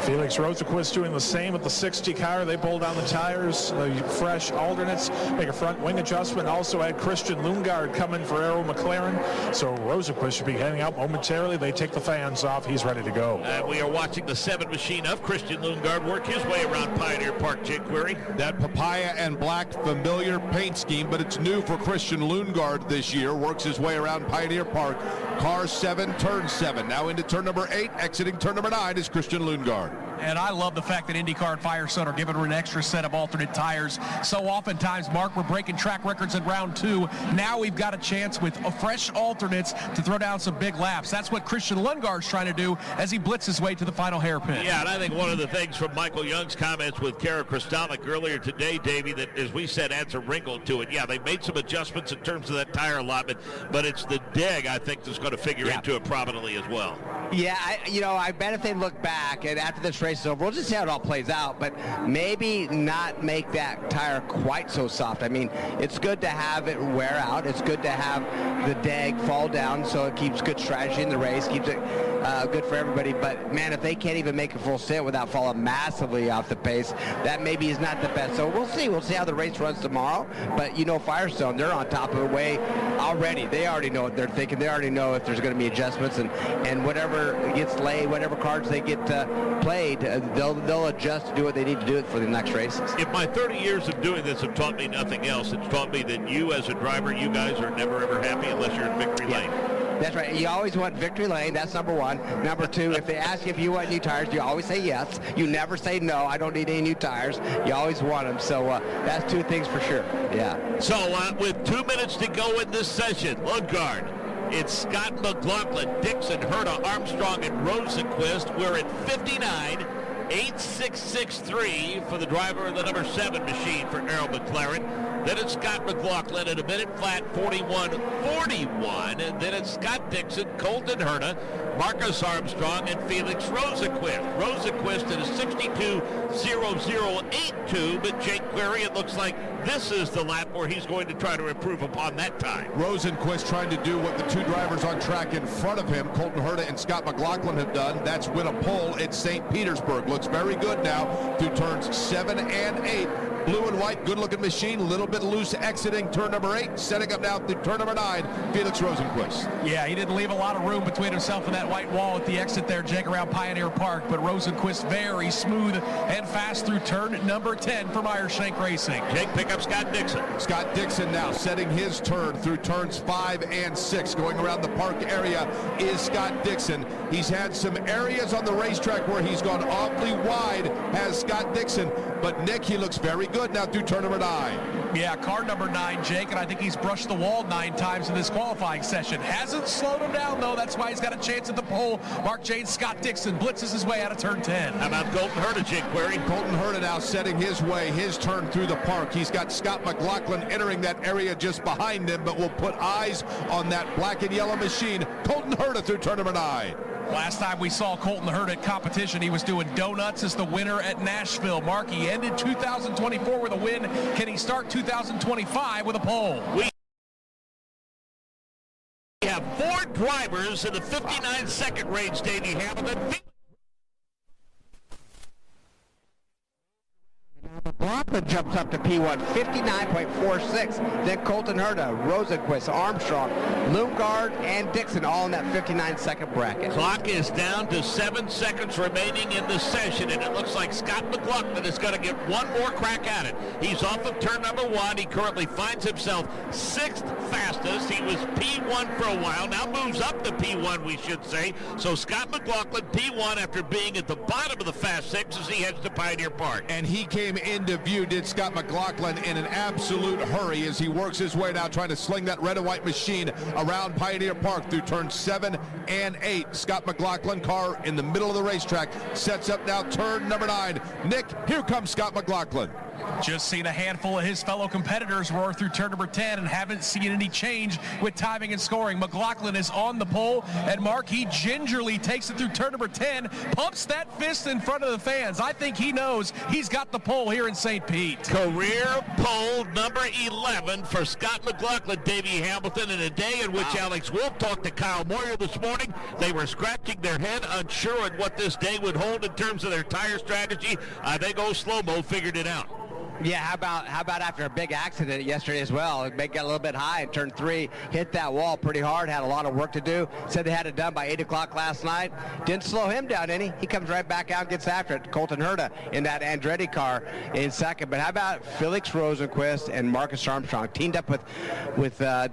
Felix Rosenquist doing the same at the 60 car. They pull down the tires, the fresh alternates, make a front wing adjustment. Also had Christian Lundgaard coming for Arrow McLaren. So Rosenquist should be heading out momentarily. They take the fans off. He's ready to go. We are watching the 7 machine of Christian Lundgaard work his way around Pioneer Park, Jake Query. That papaya and black familiar paint scheme, but it's new for Christian Lundgaard this year. Works his way around Pioneer Park. Car 7, turn 7. Now into turn number 8, exiting turn number 9 is Christian Lundgaard. And I love the fact that INDYCAR and Firestone are giving her an extra set of alternate tires. So oftentimes, Mark, we're breaking track records in round 2. Now we've got a chance with fresh alternates to throw down some big laps. That's what Christian Lundgaard's trying to do as he blitzes his way to the final hairpin. Yeah, and I think one of the things from Michael Young's comments with Kara Kristalik earlier today, Davey, that, as we said, adds a wrinkle to it. Yeah, they made some adjustments in terms of that tire allotment, but it's the dig, I think, that's going to figure into it prominently as well. Yeah, I bet if they look back and after this race is over, we'll just see how it all plays out, but maybe not make that tire quite so soft. I mean, it's good to have it wear out. It's good to have the dag fall down so it keeps good strategy in the race, keeps it good for everybody. But, man, if they can't even make a full stint without falling massively off the pace, that maybe is not the best. So we'll see. We'll see how the race runs tomorrow. But, Firestone, they're on top of the way already. They already know what they're thinking. They already know if there's going to be adjustments, and whatever gets laid, whatever cards they get played, they'll adjust to do what they need to do for the next races. If my 30 years of doing this have taught me nothing else, it's taught me that you as a driver, you guys are never ever happy unless you're in victory lane. That's right. You always want victory lane. That's number 1. Number 2, if they ask you if you want new tires, you always say yes. You never say no, I don't need any new tires. You always want them. So that's 2 things for sure. Yeah. So with 2 minutes to go in this session, Lundgaard, it's Scott McLaughlin, Dixon, Herta, Armstrong, and Rosenquist. We're at 59. 8.663 for the driver of the number 7 machine for Arrow McLaren. Then it's Scott McLaughlin at a minute flat 41.41. And then it's Scott Dixon, Colton Herta, Marcus Armstrong, and Felix Rosenquist. Rosenquist at a 62.0082. But Jake Query, it looks like this is the lap where he's going to try to improve upon that time. Rosenquist trying to do what the 2 drivers on track in front of him, Colton Herta and Scott McLaughlin, have done. That's win a pole at St. Petersburg. Looks very good now through turns 7 and 8. Blue and white, good-looking machine, a little bit loose exiting turn number 8, setting up now through turn number 9, Felix Rosenquist. Yeah, he didn't leave a lot of room between himself and that white wall at the exit there, Jake, around Pioneer Park, but Rosenquist very smooth and fast through turn number 10 for Meyer-Shank Racing. Jake, pick up Scott Dixon. Scott Dixon now setting his turn through turns 5 and 6. Going around the park area is Scott Dixon. He's had some areas on the racetrack where he's gone awfully wide, has Scott Dixon, but Nick, he looks very good now through turn number 9. Yeah, car number 9, Jake, and I think he's brushed the wall 9 times in this qualifying session. Hasn't slowed him down, though. That's why he's got a chance at the pole. Mark Jane, Scott Dixon blitzes his way out of turn 10. How about Colton Herta, Jake Query? Colton Herta now setting his way, his turn through the park. He's got Scott McLaughlin entering that area just behind him, but we'll put eyes on that black and yellow machine. Colton Herta through turn number 9. Last time we saw Colton Herta at competition, he was doing donuts as the winner at Nashville. Mark, he ended 2024 with a win. Can he start 2025 with a pole? We have 4 drivers in the 59-second range, Davey Hamilton. Block McLaughlin jumps up to P1, 59.46. Then Colton Herta, Rosenquist, Armstrong, Lundgaard, and Dixon all in that 59-second bracket. Clock is down to 7 seconds remaining in the session, and it looks like Scott McLaughlin is going to get one more crack at it. He's off of turn number 1. He currently finds himself 6th fastest. He was P1 for a while, now moves up to P1, we should say. So Scott McLaughlin, P1 after being at the bottom of the Fast 6 as he heads to Pioneer Park. And he came into view, did Scott McLaughlin, in an absolute hurry as he works his way now, trying to sling that red and white machine around Pioneer Park through turns 7 and 8. Scott McLaughlin, car in the middle of the racetrack, sets up now turn number 9. Nick, here comes Scott McLaughlin. Just seen a handful of his fellow competitors roar through turn number 10 and haven't seen any change with timing and scoring. McLaughlin is on the pole, and Mark, he gingerly takes it through turn number 10, pumps that fist in front of the fans. I think he knows he's got the pole here in St. Pete. Career pole number 11 for Scott McLaughlin, Davey Hamilton, in a day in which Alex Wolff talked to Kyle Moyer this morning. They were scratching their head, unsure on what this day would hold in terms of their tire strategy. They go slow-mo, figured it out. Yeah, how about after a big accident yesterday as well? It got a little bit high in turn 3, hit that wall pretty hard, had a lot of work to do. Said they had it done by 8 o'clock last night. Didn't slow him down any. He comes right back out and gets after it. Colton Herta in that Andretti car in second. But how about Felix Rosenquist and Marcus Armstrong teamed up with the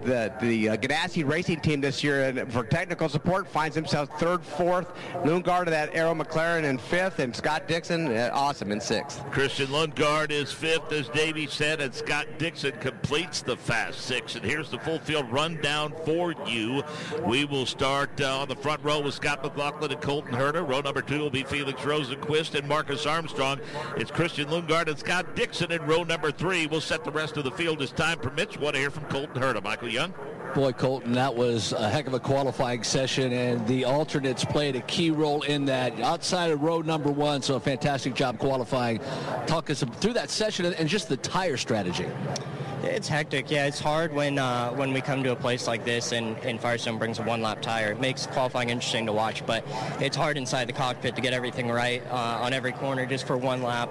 Ganassi racing team this year, and for technical support finds himself 3rd, 4th. Lundgaard of that Arrow McLaren in 5th, and Scott Dixon, awesome, in 6th. Christian Lundgaard is 5th, as Davey said, and Scott Dixon completes the Fast 6. And here's the full field rundown for you. We will start on the front row with Scott McLaughlin and Colton Herta. Row number 2 will be Felix Rosenquist and Marcus Armstrong. It's Christian Lundgaard and Scott Dixon in row number 3. We'll set the rest of the field as time permits. Want to hear from Colton Herta. Michael Young? Boy, Colton, that was a heck of a qualifying session, and the alternates played a key role in that outside of row number 1, so a fantastic job qualifying. Talk us through that session and just the tire strategy. It's hectic. Yeah, it's hard when we come to a place like this and Firestone brings a one-lap tire. It makes qualifying interesting to watch, but it's hard inside the cockpit to get everything right on every corner just for one lap,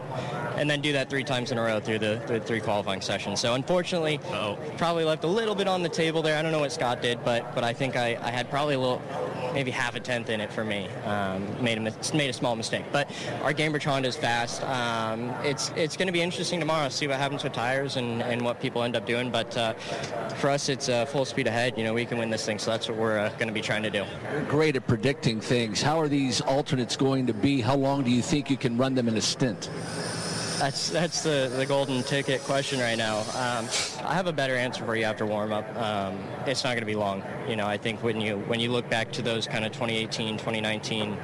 and then do that 3 times in a row through the 3 qualifying sessions. So unfortunately, probably left a little bit on the table there. I don't know what Scott did, but I think I had probably maybe half a tenth in it for me. Made a small mistake, but our Gambertron is fast. It's going to be interesting tomorrow to see what happens with tires and what people end up doing, but for us it's full speed ahead. We can win this thing, so that's what we're going to be trying to do. You're great at predicting things. How are these alternates going to be? How long do you think you can run them in a stint? That's the golden ticket question right now. I have a better answer for you after warm-up. It's not going to be long. I think when you look back to those kind of 2018, 2019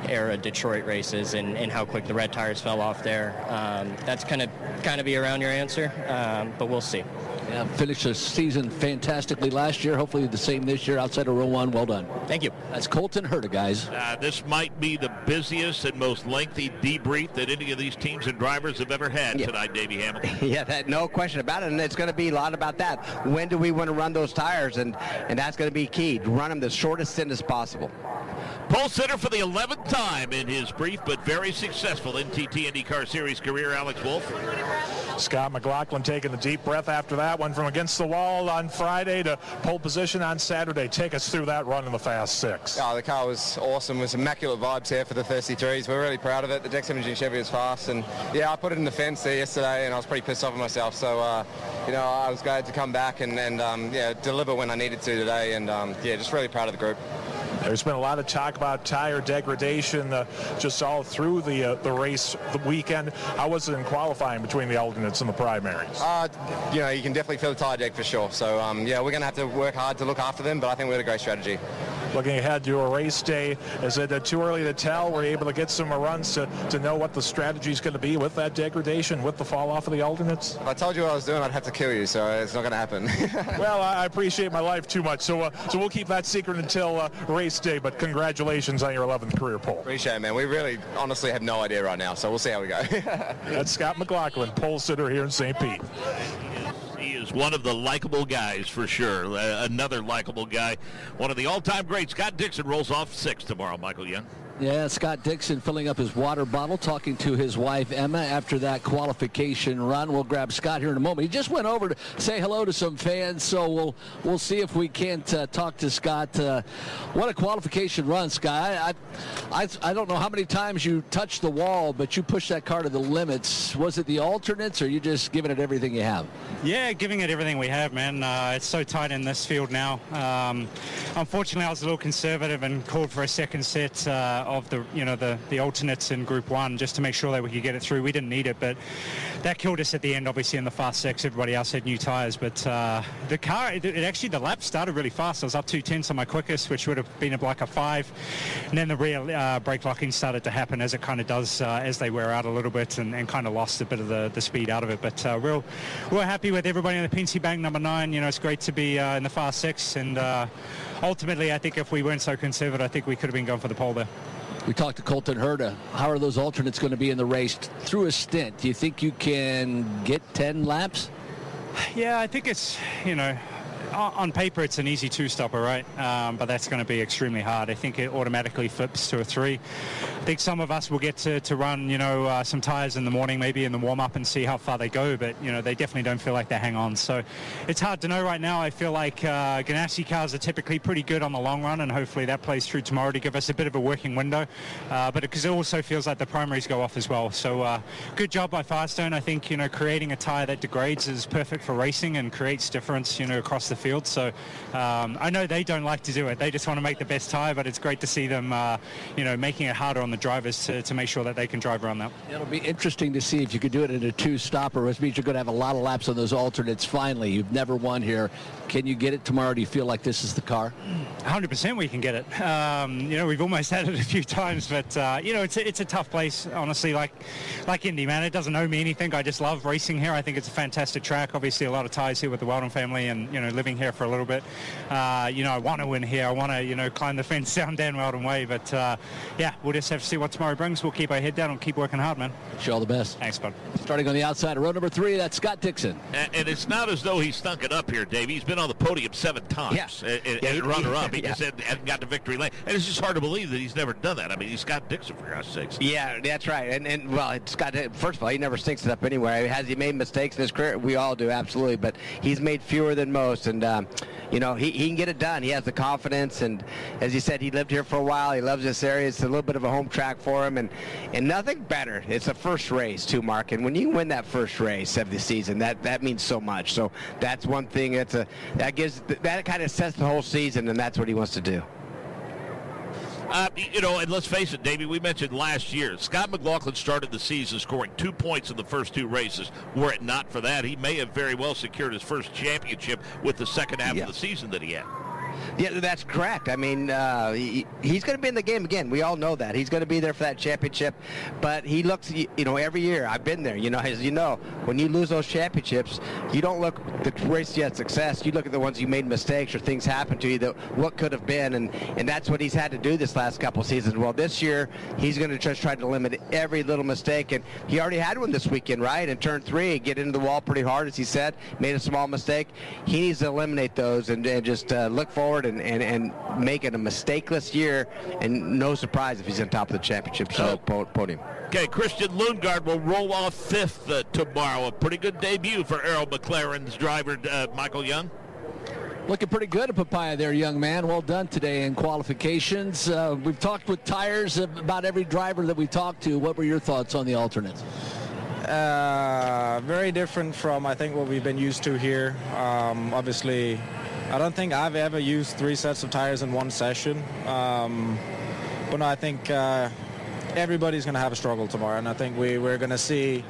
era Detroit races and how quick the red tires fell off there, that's kind of be around your answer, but we'll see. Yeah, finished the season fantastically last year. Hopefully the same this year outside of row 1. Well done. Thank you. That's Colton Herta, guys. This might be the busiest and most lengthy debrief that any of these teams and drivers have ever had tonight, Davey Hamilton. Yeah, no question about it, and it's going to be a lot about that. When do we want to run those tires, and that's going to be key. To run them the shortest stint as possible. Pole sitter for the 11th time in his brief but very successful NTT IndyCar Series career, Alex Wolff. Scott McLaughlin taking a deep breath after that one, from against the wall on Friday to pole position on Saturday. Take us through that run in the Fast 6. Oh, the car was awesome. It was immaculate vibes here for the 33s. We're really proud of it. The Deck 17 Chevy is fast, and yeah, I put it in the fence there yesterday, and I was pretty pissed off at myself. So, I was glad to come back and deliver when I needed to today, and just really proud of the group. There's been a lot of talk about tire degradation just all through the race the weekend. How was it in qualifying between the alternates and the primaries? You can definitely feel the tire deg for sure. So, we're going to have to work hard to look after them, but I think we had a great strategy. Looking ahead to a race day, is it too early to tell? Were you able to get some runs to know what the strategy is going to be with that degradation, with the fall off of the alternates? If I told you what I was doing, I'd have to kill you, so it's not going to happen. Well, I appreciate my life too much, so we'll keep that secret until race day, but congratulations on your 11th career pole. Appreciate it, man. We really honestly have no idea right now, so we'll see how we go. That's Scott McLaughlin, pole sitter here in St. Pete. He is one of the likable guys for sure. Another likable guy. One of the all-time greats. Scott Dixon rolls off 6 tomorrow, Michael Young. Yeah, Scott Dixon filling up his water bottle, talking to his wife, Emma, after that qualification run. We'll grab Scott here in a moment. He just went over to say hello to some fans, so we'll see if we can't talk to Scott. What a qualification run, Scott. I don't know how many times you touched the wall, but you pushed that car to the limits. Was it the alternates, or are you just giving it everything you have? Yeah, giving it everything we have, man. It's so tight in this field now. Unfortunately, I was a little conservative and called for a second set of the alternates in Group 1 just to make sure that we could get it through. We didn't need it, but that killed us at the end, obviously, in the fast six. Everybody else had new tires, but the car, actually, the lap started really fast. I was up 2/10 on my quickest, which would have been like a 5, and then the rear brake locking started to happen, as it kind of does as they wear out a little bit, and kind of lost a bit of the speed out of it. But we're happy with everybody in the Pincy Bank number 9. It's great to be in the fast six, and ultimately, I think if we weren't so conservative, I think we could have been going for the pole there. We talked to Colton Herta. How are those alternates going to be in the race through a stint? Do you think you can get 10 laps? Yeah, I think it's, on paper it's an easy 2-stopper, right? But that's going to be extremely hard. I think it automatically flips to a 3. I think some of us will get to run, some tires in the morning, maybe in the warm-up, and see how far they go, but, they definitely don't feel like they hang on. So it's hard to know right now. I feel like Ganassi cars are typically pretty good on the long run, and hopefully that plays through tomorrow to give us a bit of a working window. But because it also feels like the primaries go off as well. So good job by Firestone. I think, creating a tire that degrades is perfect for racing and creates difference, across the field. So I know they don't like to do it. They just want to make the best tire, but it's great to see them, making it harder on the drivers to make sure that they can drive around that. It'll be interesting to see if you could do it in a 2-stopper, which means you're going to have a lot of laps on those alternates finally. You've never won here. Can you get it tomorrow? Do you feel like this is the car? 100% we can get it. We've almost had it a few times, but, it's a tough place, honestly, like Indy, man. It doesn't owe me anything. I just love racing here. I think it's a fantastic track. Obviously, a lot of ties here with the Weldon family and, living here for a little bit. I want to win here. I want to, climb the fence down Dan Weldon Way. But, we'll just have to see what tomorrow brings. We'll keep our head down and keep working hard, man. Wish you all the best. Thanks, bud. Starting on the outside of row number 3, that's Scott Dixon. And it's not as though he's stunk it up here, Dave. He's been on the podium 7 times and runner-up. He just hadn't got to victory lane. And it's just hard to believe that he's never done that. I mean, he's Scott Dixon, for God's sakes. Yeah, that's right. And well, Scott, first of all, he never stinks it up anywhere. Has he made mistakes in his career? We all do, absolutely. But he's made fewer than most. And, he can get it done. He has the confidence. And as you said, he lived here for a while. He loves this area. It's a little bit of a home track for him. And nothing better. It's a first race, too, Mark. And when you win that first race of the season, that means so much. So that's one thing. That kind of sets the whole season, and that's what he wants to do. And let's face it, Davey, we mentioned last year, Scott McLaughlin started the season scoring 2 points in the first 2 races. Were it not for that, he may have very well secured his first championship with the second half of the season that he had. Yeah, that's correct. I mean, he's going to be in the game again. We all know that. He's going to be there for that championship. But he looks, every year. I've been there. As you know, when you lose those championships, you don't look at the race you had success. You look at the ones you made mistakes or things happened to you that what could have been. And that's what he's had to do this last couple of seasons. Well, this year, he's going to just try to limit every little mistake. And he already had one this weekend, right? In turn 3, get into the wall pretty hard, as he said. Made a small mistake. He needs to eliminate those and just look forward and make it a mistakeless year, and no surprise if he's on top of the championship podium. Okay, Christian Lundgaard will roll off 5th tomorrow. A pretty good debut for Arrow McLaren's driver, Michael Young. Looking pretty good at Papaya there, young man. Well done today in qualifications. We've talked with tires about every driver that we talked to. What were your thoughts on the alternates? Very different from, I think, what we've been used to here. Obviously, I don't think I've ever used 3 sets of tires in one session. But no, I think everybody's going to have a struggle tomorrow. And I think we're going to see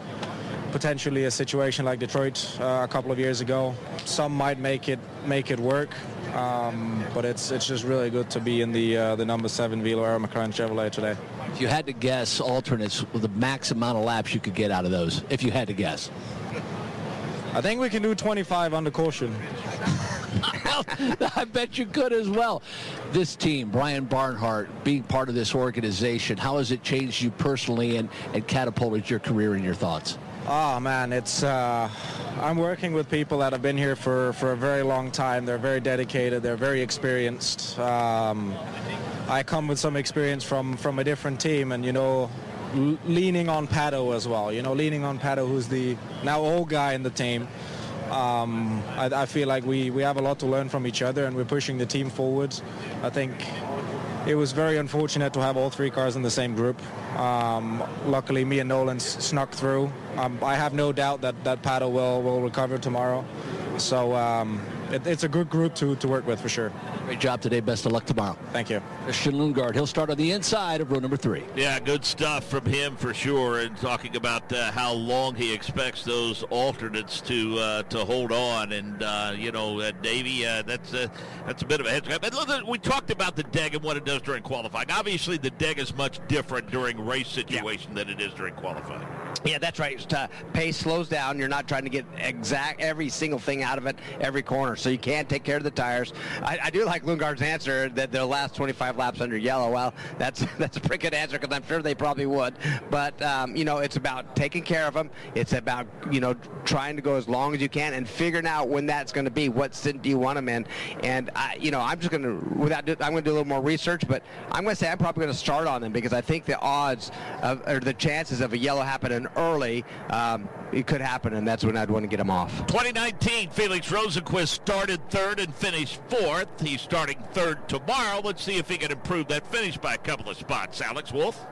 potentially a situation like Detroit a couple of years ago. Some might make it work. But it's just really good to be in the number 7 Velo Arrow McLaren Chevrolet today. If you had to guess alternates, the max amount of laps you could get out of those, if you had to guess. I think we can do 25 under caution. I bet you could as well. This team, Brian Barnhart, being part of this organization, how has it changed you personally and catapulted your career and your thoughts? Oh, man, it's I'm working with people that have been here for a very long time. They're very dedicated. They're very experienced. I come with some experience from a different team, and leaning on Pato as well. Leaning on Pato, who's the now old guy in the team. I feel like we have a lot to learn from each other, and we're pushing the team forward. I think it was very unfortunate to have all 3 cars in the same group. Luckily, me and Nolan snuck through. I have no doubt that Pato will recover tomorrow. So it's a good group to work with for sure. Great job today. Best of luck tomorrow. Thank you. Christian Lundgaard, he'll start on the inside of row number 3. Yeah, good stuff from him for sure, and talking about how long he expects those alternates to hold on. And Davey, that's a bit of a head scratch. But look, we talked about the DEG and what it does during qualifying. Obviously, the DEG is much different during race situation than it is during qualifying. Yeah, that's right. Pace slows down. You're not trying to get exact every single thing out of it every corner, so you can't take care of the tires. I do like Lundgaard's answer that they'll last 25 laps under yellow. Well, that's a pretty good answer, because I'm sure they probably would. But it's about taking care of them. It's about trying to go as long as you can and figuring out when that's going to be. What stint do you want them in? And I'm just going to I'm going to do a little more research, but I'm going to say I'm probably going to start on them, because I think the odds or the chances of a yellow happening early, it could happen, and that's when I'd want to get him off. 2019, Felix Rosenqvist started 3rd and finished 4th. He's starting 3rd tomorrow. Let's see if he can improve that finish by a couple of spots. Alex Wolf?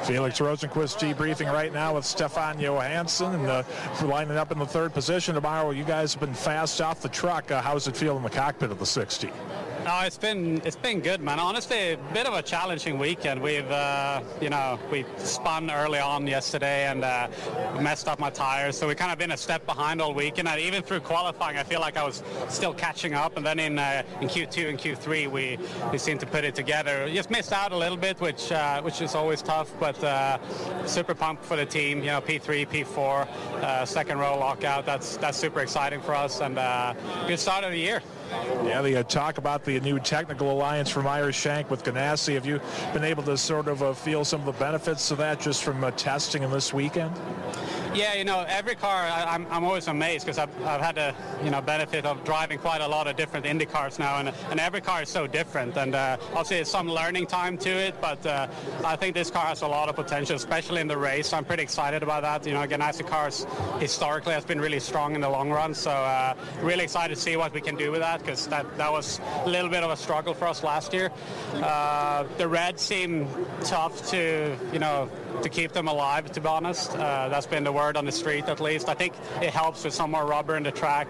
Felix Rosenqvist debriefing right now with Stefan Johansson, and lining up in the 3rd position tomorrow. You guys have been fast off the truck. How does it feel in the cockpit of the 60? No, it's been good, man. Honestly, a bit of a challenging weekend. We spun early on yesterday and messed up my tires, so we kind of been a step behind all weekend. And even through qualifying, I feel like I was still catching up. And then in Q2 and Q3, we seemed to put it together. Just missed out a little bit, which is always tough. But super pumped for the team. P3, P4, second row lockout. That's super exciting for us, and good start of the year. Yeah, the talk about the new technical alliance from Irish Shank with Ganassi. Have you been able to sort of feel some of the benefits of that just from testing in this weekend? Yeah, every car, I'm always amazed, because I've had the benefit of driving quite a lot of different Indy cars now, and every car is so different, and obviously there's some learning time to it, but I think this car has a lot of potential, especially in the race. I'm pretty excited about that. Ganassi cars historically has been really strong in the long run, so really excited to see what we can do with that, because that was a little bit of a struggle for us last year. The Reds seem tough to keep them alive, to be honest. That's been the word on the street, at least. I think it helps with some more rubber in the track.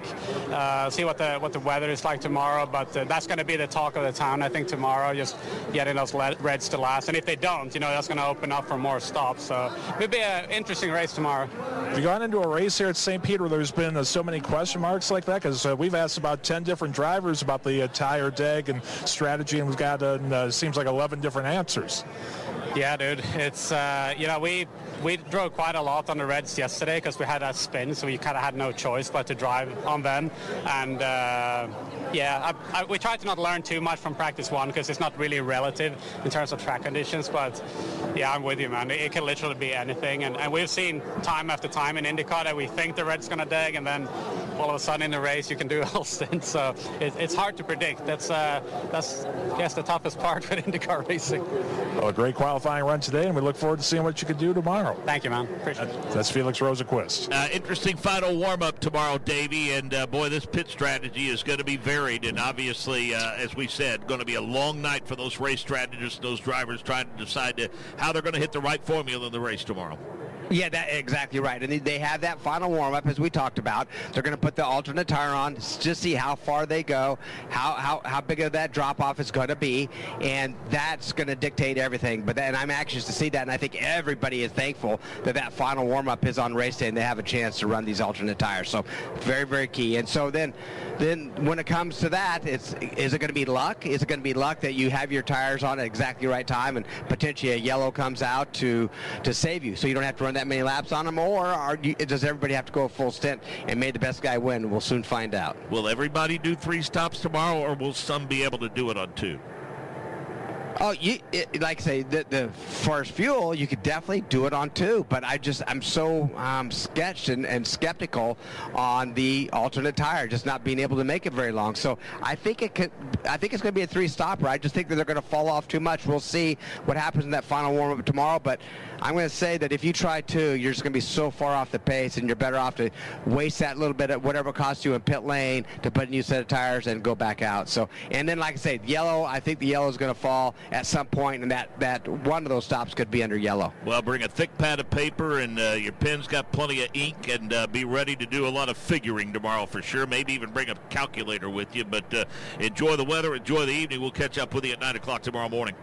See what the weather is like tomorrow, but that's going to be the talk of the town, I think, tomorrow, just getting those Reds to last. And if they don't, that's going to open up for more stops. So it'll be an interesting race tomorrow. Have you gone into a race here at St. Peter where there's been so many question marks like that? Because we've asked about 10 different drivers about the tire DEG and strategy, and we've got seems like 11 different answers. Yeah, dude. It's we drove quite a lot on the Reds yesterday because we had a spin, so we kind of had no choice but to drive on them. And we tried to not learn too much from practice 1 because it's not really relative in terms of track conditions. But yeah, I'm with you, man. It can literally be anything, and we've seen time after time in INDYCAR that we think the Red's gonna DEG, and then all of a sudden in the race you can do a whole stint. So it's hard to predict. That's the toughest part with INDYCAR racing. Well, a great qualifying run today, and we look forward to seeing what you can do tomorrow. Thank you, man. Appreciate it. That's Felix Rosenqvist. Interesting final warm-up tomorrow, Davey, and boy, this pit strategy is going to be varied, and obviously, as we said, going to be a long night for those race strategists, those drivers trying to decide how they're going to hit the right formula in the race tomorrow. Yeah, that's exactly right. And they have that final warm-up, as we talked about. They're going to put the alternate tire on to see how far they go, how big of that drop-off is going to be, and that's going to dictate everything. And I'm anxious to see that, and I think everybody is thankful that final warm-up is on race day and they have a chance to run these alternate tires. So very, very key. And so then when it comes to that, is it going to be luck? Is it going to be luck that you have your tires on at exactly the right time and potentially a yellow comes out to save you so you don't have to run that many laps on them, or does everybody have to go a full stint and may the best guy win? We'll soon find out. Will everybody do 3 stops tomorrow, or will some be able to do it on 2? Oh, like I say, the first fuel, you could definitely do it on 2, but I'm so sketched and skeptical on the alternate tire, just not being able to make it very long. So I think it's going to be a 3-stopper. I just think that they're going to fall off too much. We'll see what happens in that final warm-up tomorrow, but I'm going to say that if you try 2, you're just going to be so far off the pace, and you're better off to waste that little bit of whatever it costs you in pit lane to put a new set of tires and go back out. So, and then like I say, yellow, I think the yellow is going to fall at some point, and that one of those stops could be under yellow. Well, bring a thick pad of paper, and your pen's got plenty of ink, and be ready to do a lot of figuring tomorrow for sure. Maybe even bring a calculator with you, but enjoy the weather, enjoy the evening. We'll catch up with you at 9 o'clock tomorrow morning.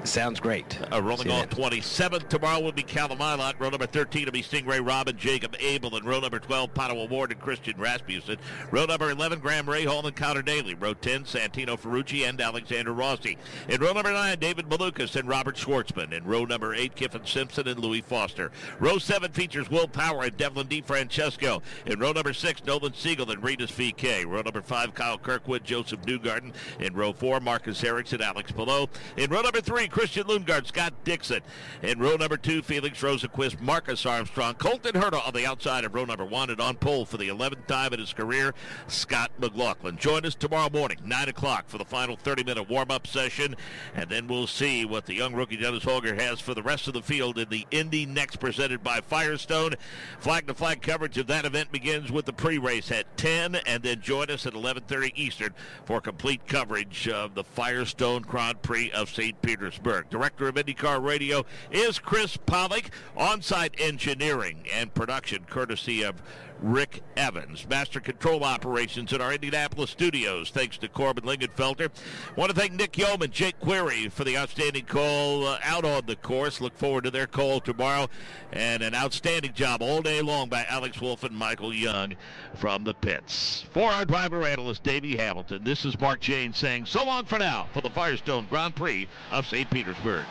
Sounds great. Rolling on 27th tomorrow will be Callum Ilott. Row number 13 will be Stingray Robin, Jacob Abel, and row number 12, Padua Ward and Christian Rasmussen. Row number 11, Graham Rahal and Connor Daly. Row 10, Santino Ferrucci and Alexander Rossi. In row number 9, David Malukas and Robert Schwartzman. In row number 8, Kiffin Simpson and Louis Foster. Row 7 features Will Power and Devlin DiFrancesco. In row number 6, Nolan Siegel and Regis VK. Row number 5, Kyle Kirkwood, Joseph Newgarden. In row 4, Marcus Erickson, Alex Pillow. In row number 3, Christian Lundgaard, Scott Dixon. In row number 2, Felix Rosenquist, Marcus Armstrong, Colton Herta on the outside of row number 1, and on pole for the 11th time in his career, Scott McLaughlin. Join us tomorrow morning, 9 o'clock, for the final 30-minute warm-up session, and then we'll see what the young rookie Dennis Holger has for the rest of the field in the Indy Next, presented by Firestone. Flag-to-flag coverage of that event begins with the pre-race at 10, and then join us at 11:30 Eastern for complete coverage of the Firestone Grand Prix of St. Petersburg. Director of IndyCar Radio is Chris Pollock. On-site engineering and production courtesy of Rick Evans. Master control operations in our Indianapolis studios, thanks to Corbin Lingenfelter. Want to thank Nick Yeoman, Jake Query for the outstanding call out on the course. Look forward to their call tomorrow. And an outstanding job all day long by Alex Wolf and Michael Young from the pits. For our driver analyst, Davey Hamilton, this is Mark Jane saying so long for now for the Firestone Grand Prix of St. Petersburg.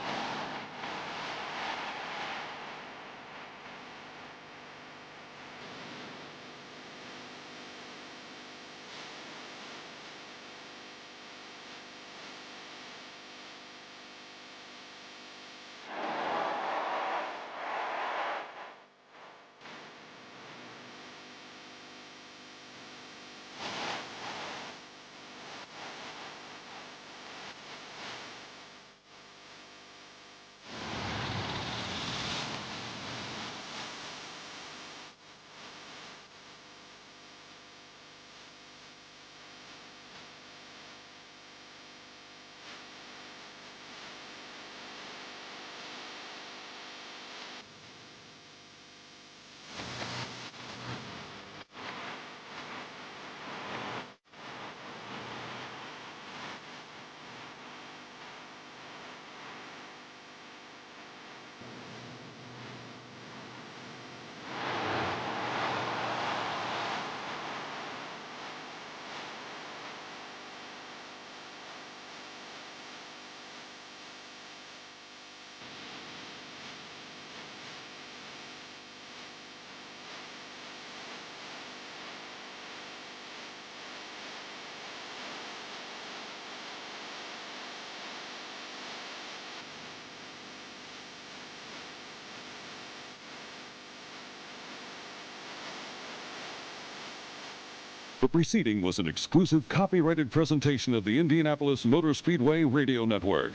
The preceding was an exclusive copyrighted presentation of the Indianapolis Motor Speedway Radio Network.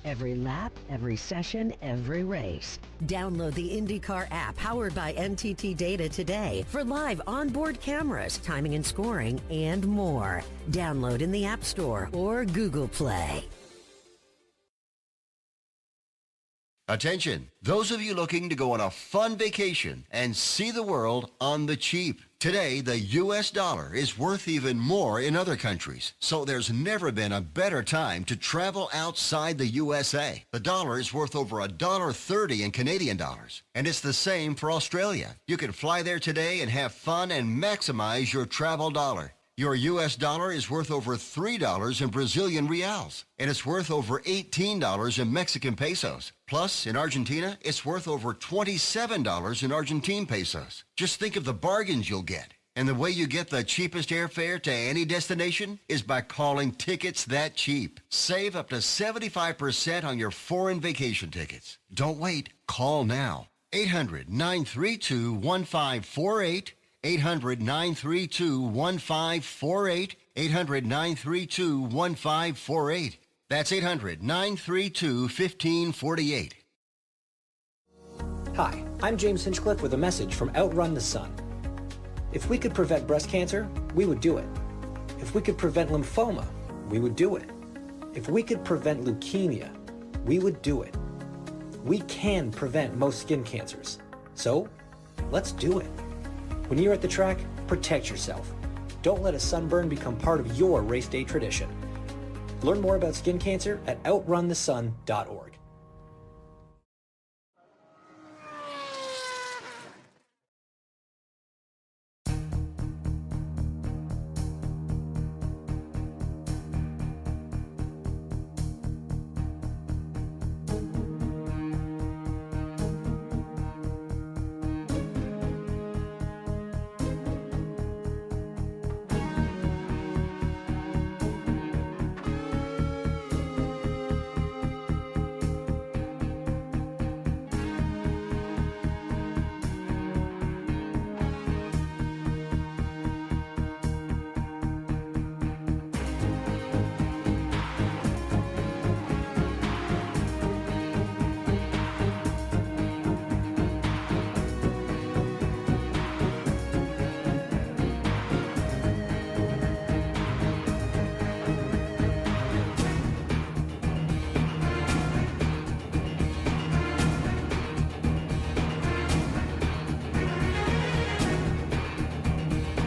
Every lap, every session, every race. Download the INDYCAR app powered by NTT Data today for live onboard cameras, timing and scoring, and more. Download in the App Store or Google Play. Attention, those of you looking to go on a fun vacation and see the world on the cheap. Today, the U.S. dollar is worth even more in other countries, so there's never been a better time to travel outside the USA. The dollar is worth over $1.30 in Canadian dollars, and it's the same for Australia. You can fly there today and have fun and maximize your travel dollar. Your U.S. dollar is worth over $3 in Brazilian reals, and it's worth over $18 in Mexican pesos. Plus, in Argentina, it's worth over $27 in Argentine pesos. Just think of the bargains you'll get. And the way you get the cheapest airfare to any destination is by calling Tickets That Cheap. Save up to 75% on your foreign vacation tickets. Don't wait. Call now. 800-932-1548. 800-932-1548. 800-932-1548. That's 800-932-1548. Hi, I'm James Hinchcliffe with a message from Outrun the Sun. If we could prevent breast cancer, we would do it. If we could prevent lymphoma, we would do it. If we could prevent leukemia, we would do it. We can prevent most skin cancers. So, let's do it. When you're at the track, protect yourself. Don't let a sunburn become part of your race day tradition. Learn more about skin cancer at outrunthesun.org.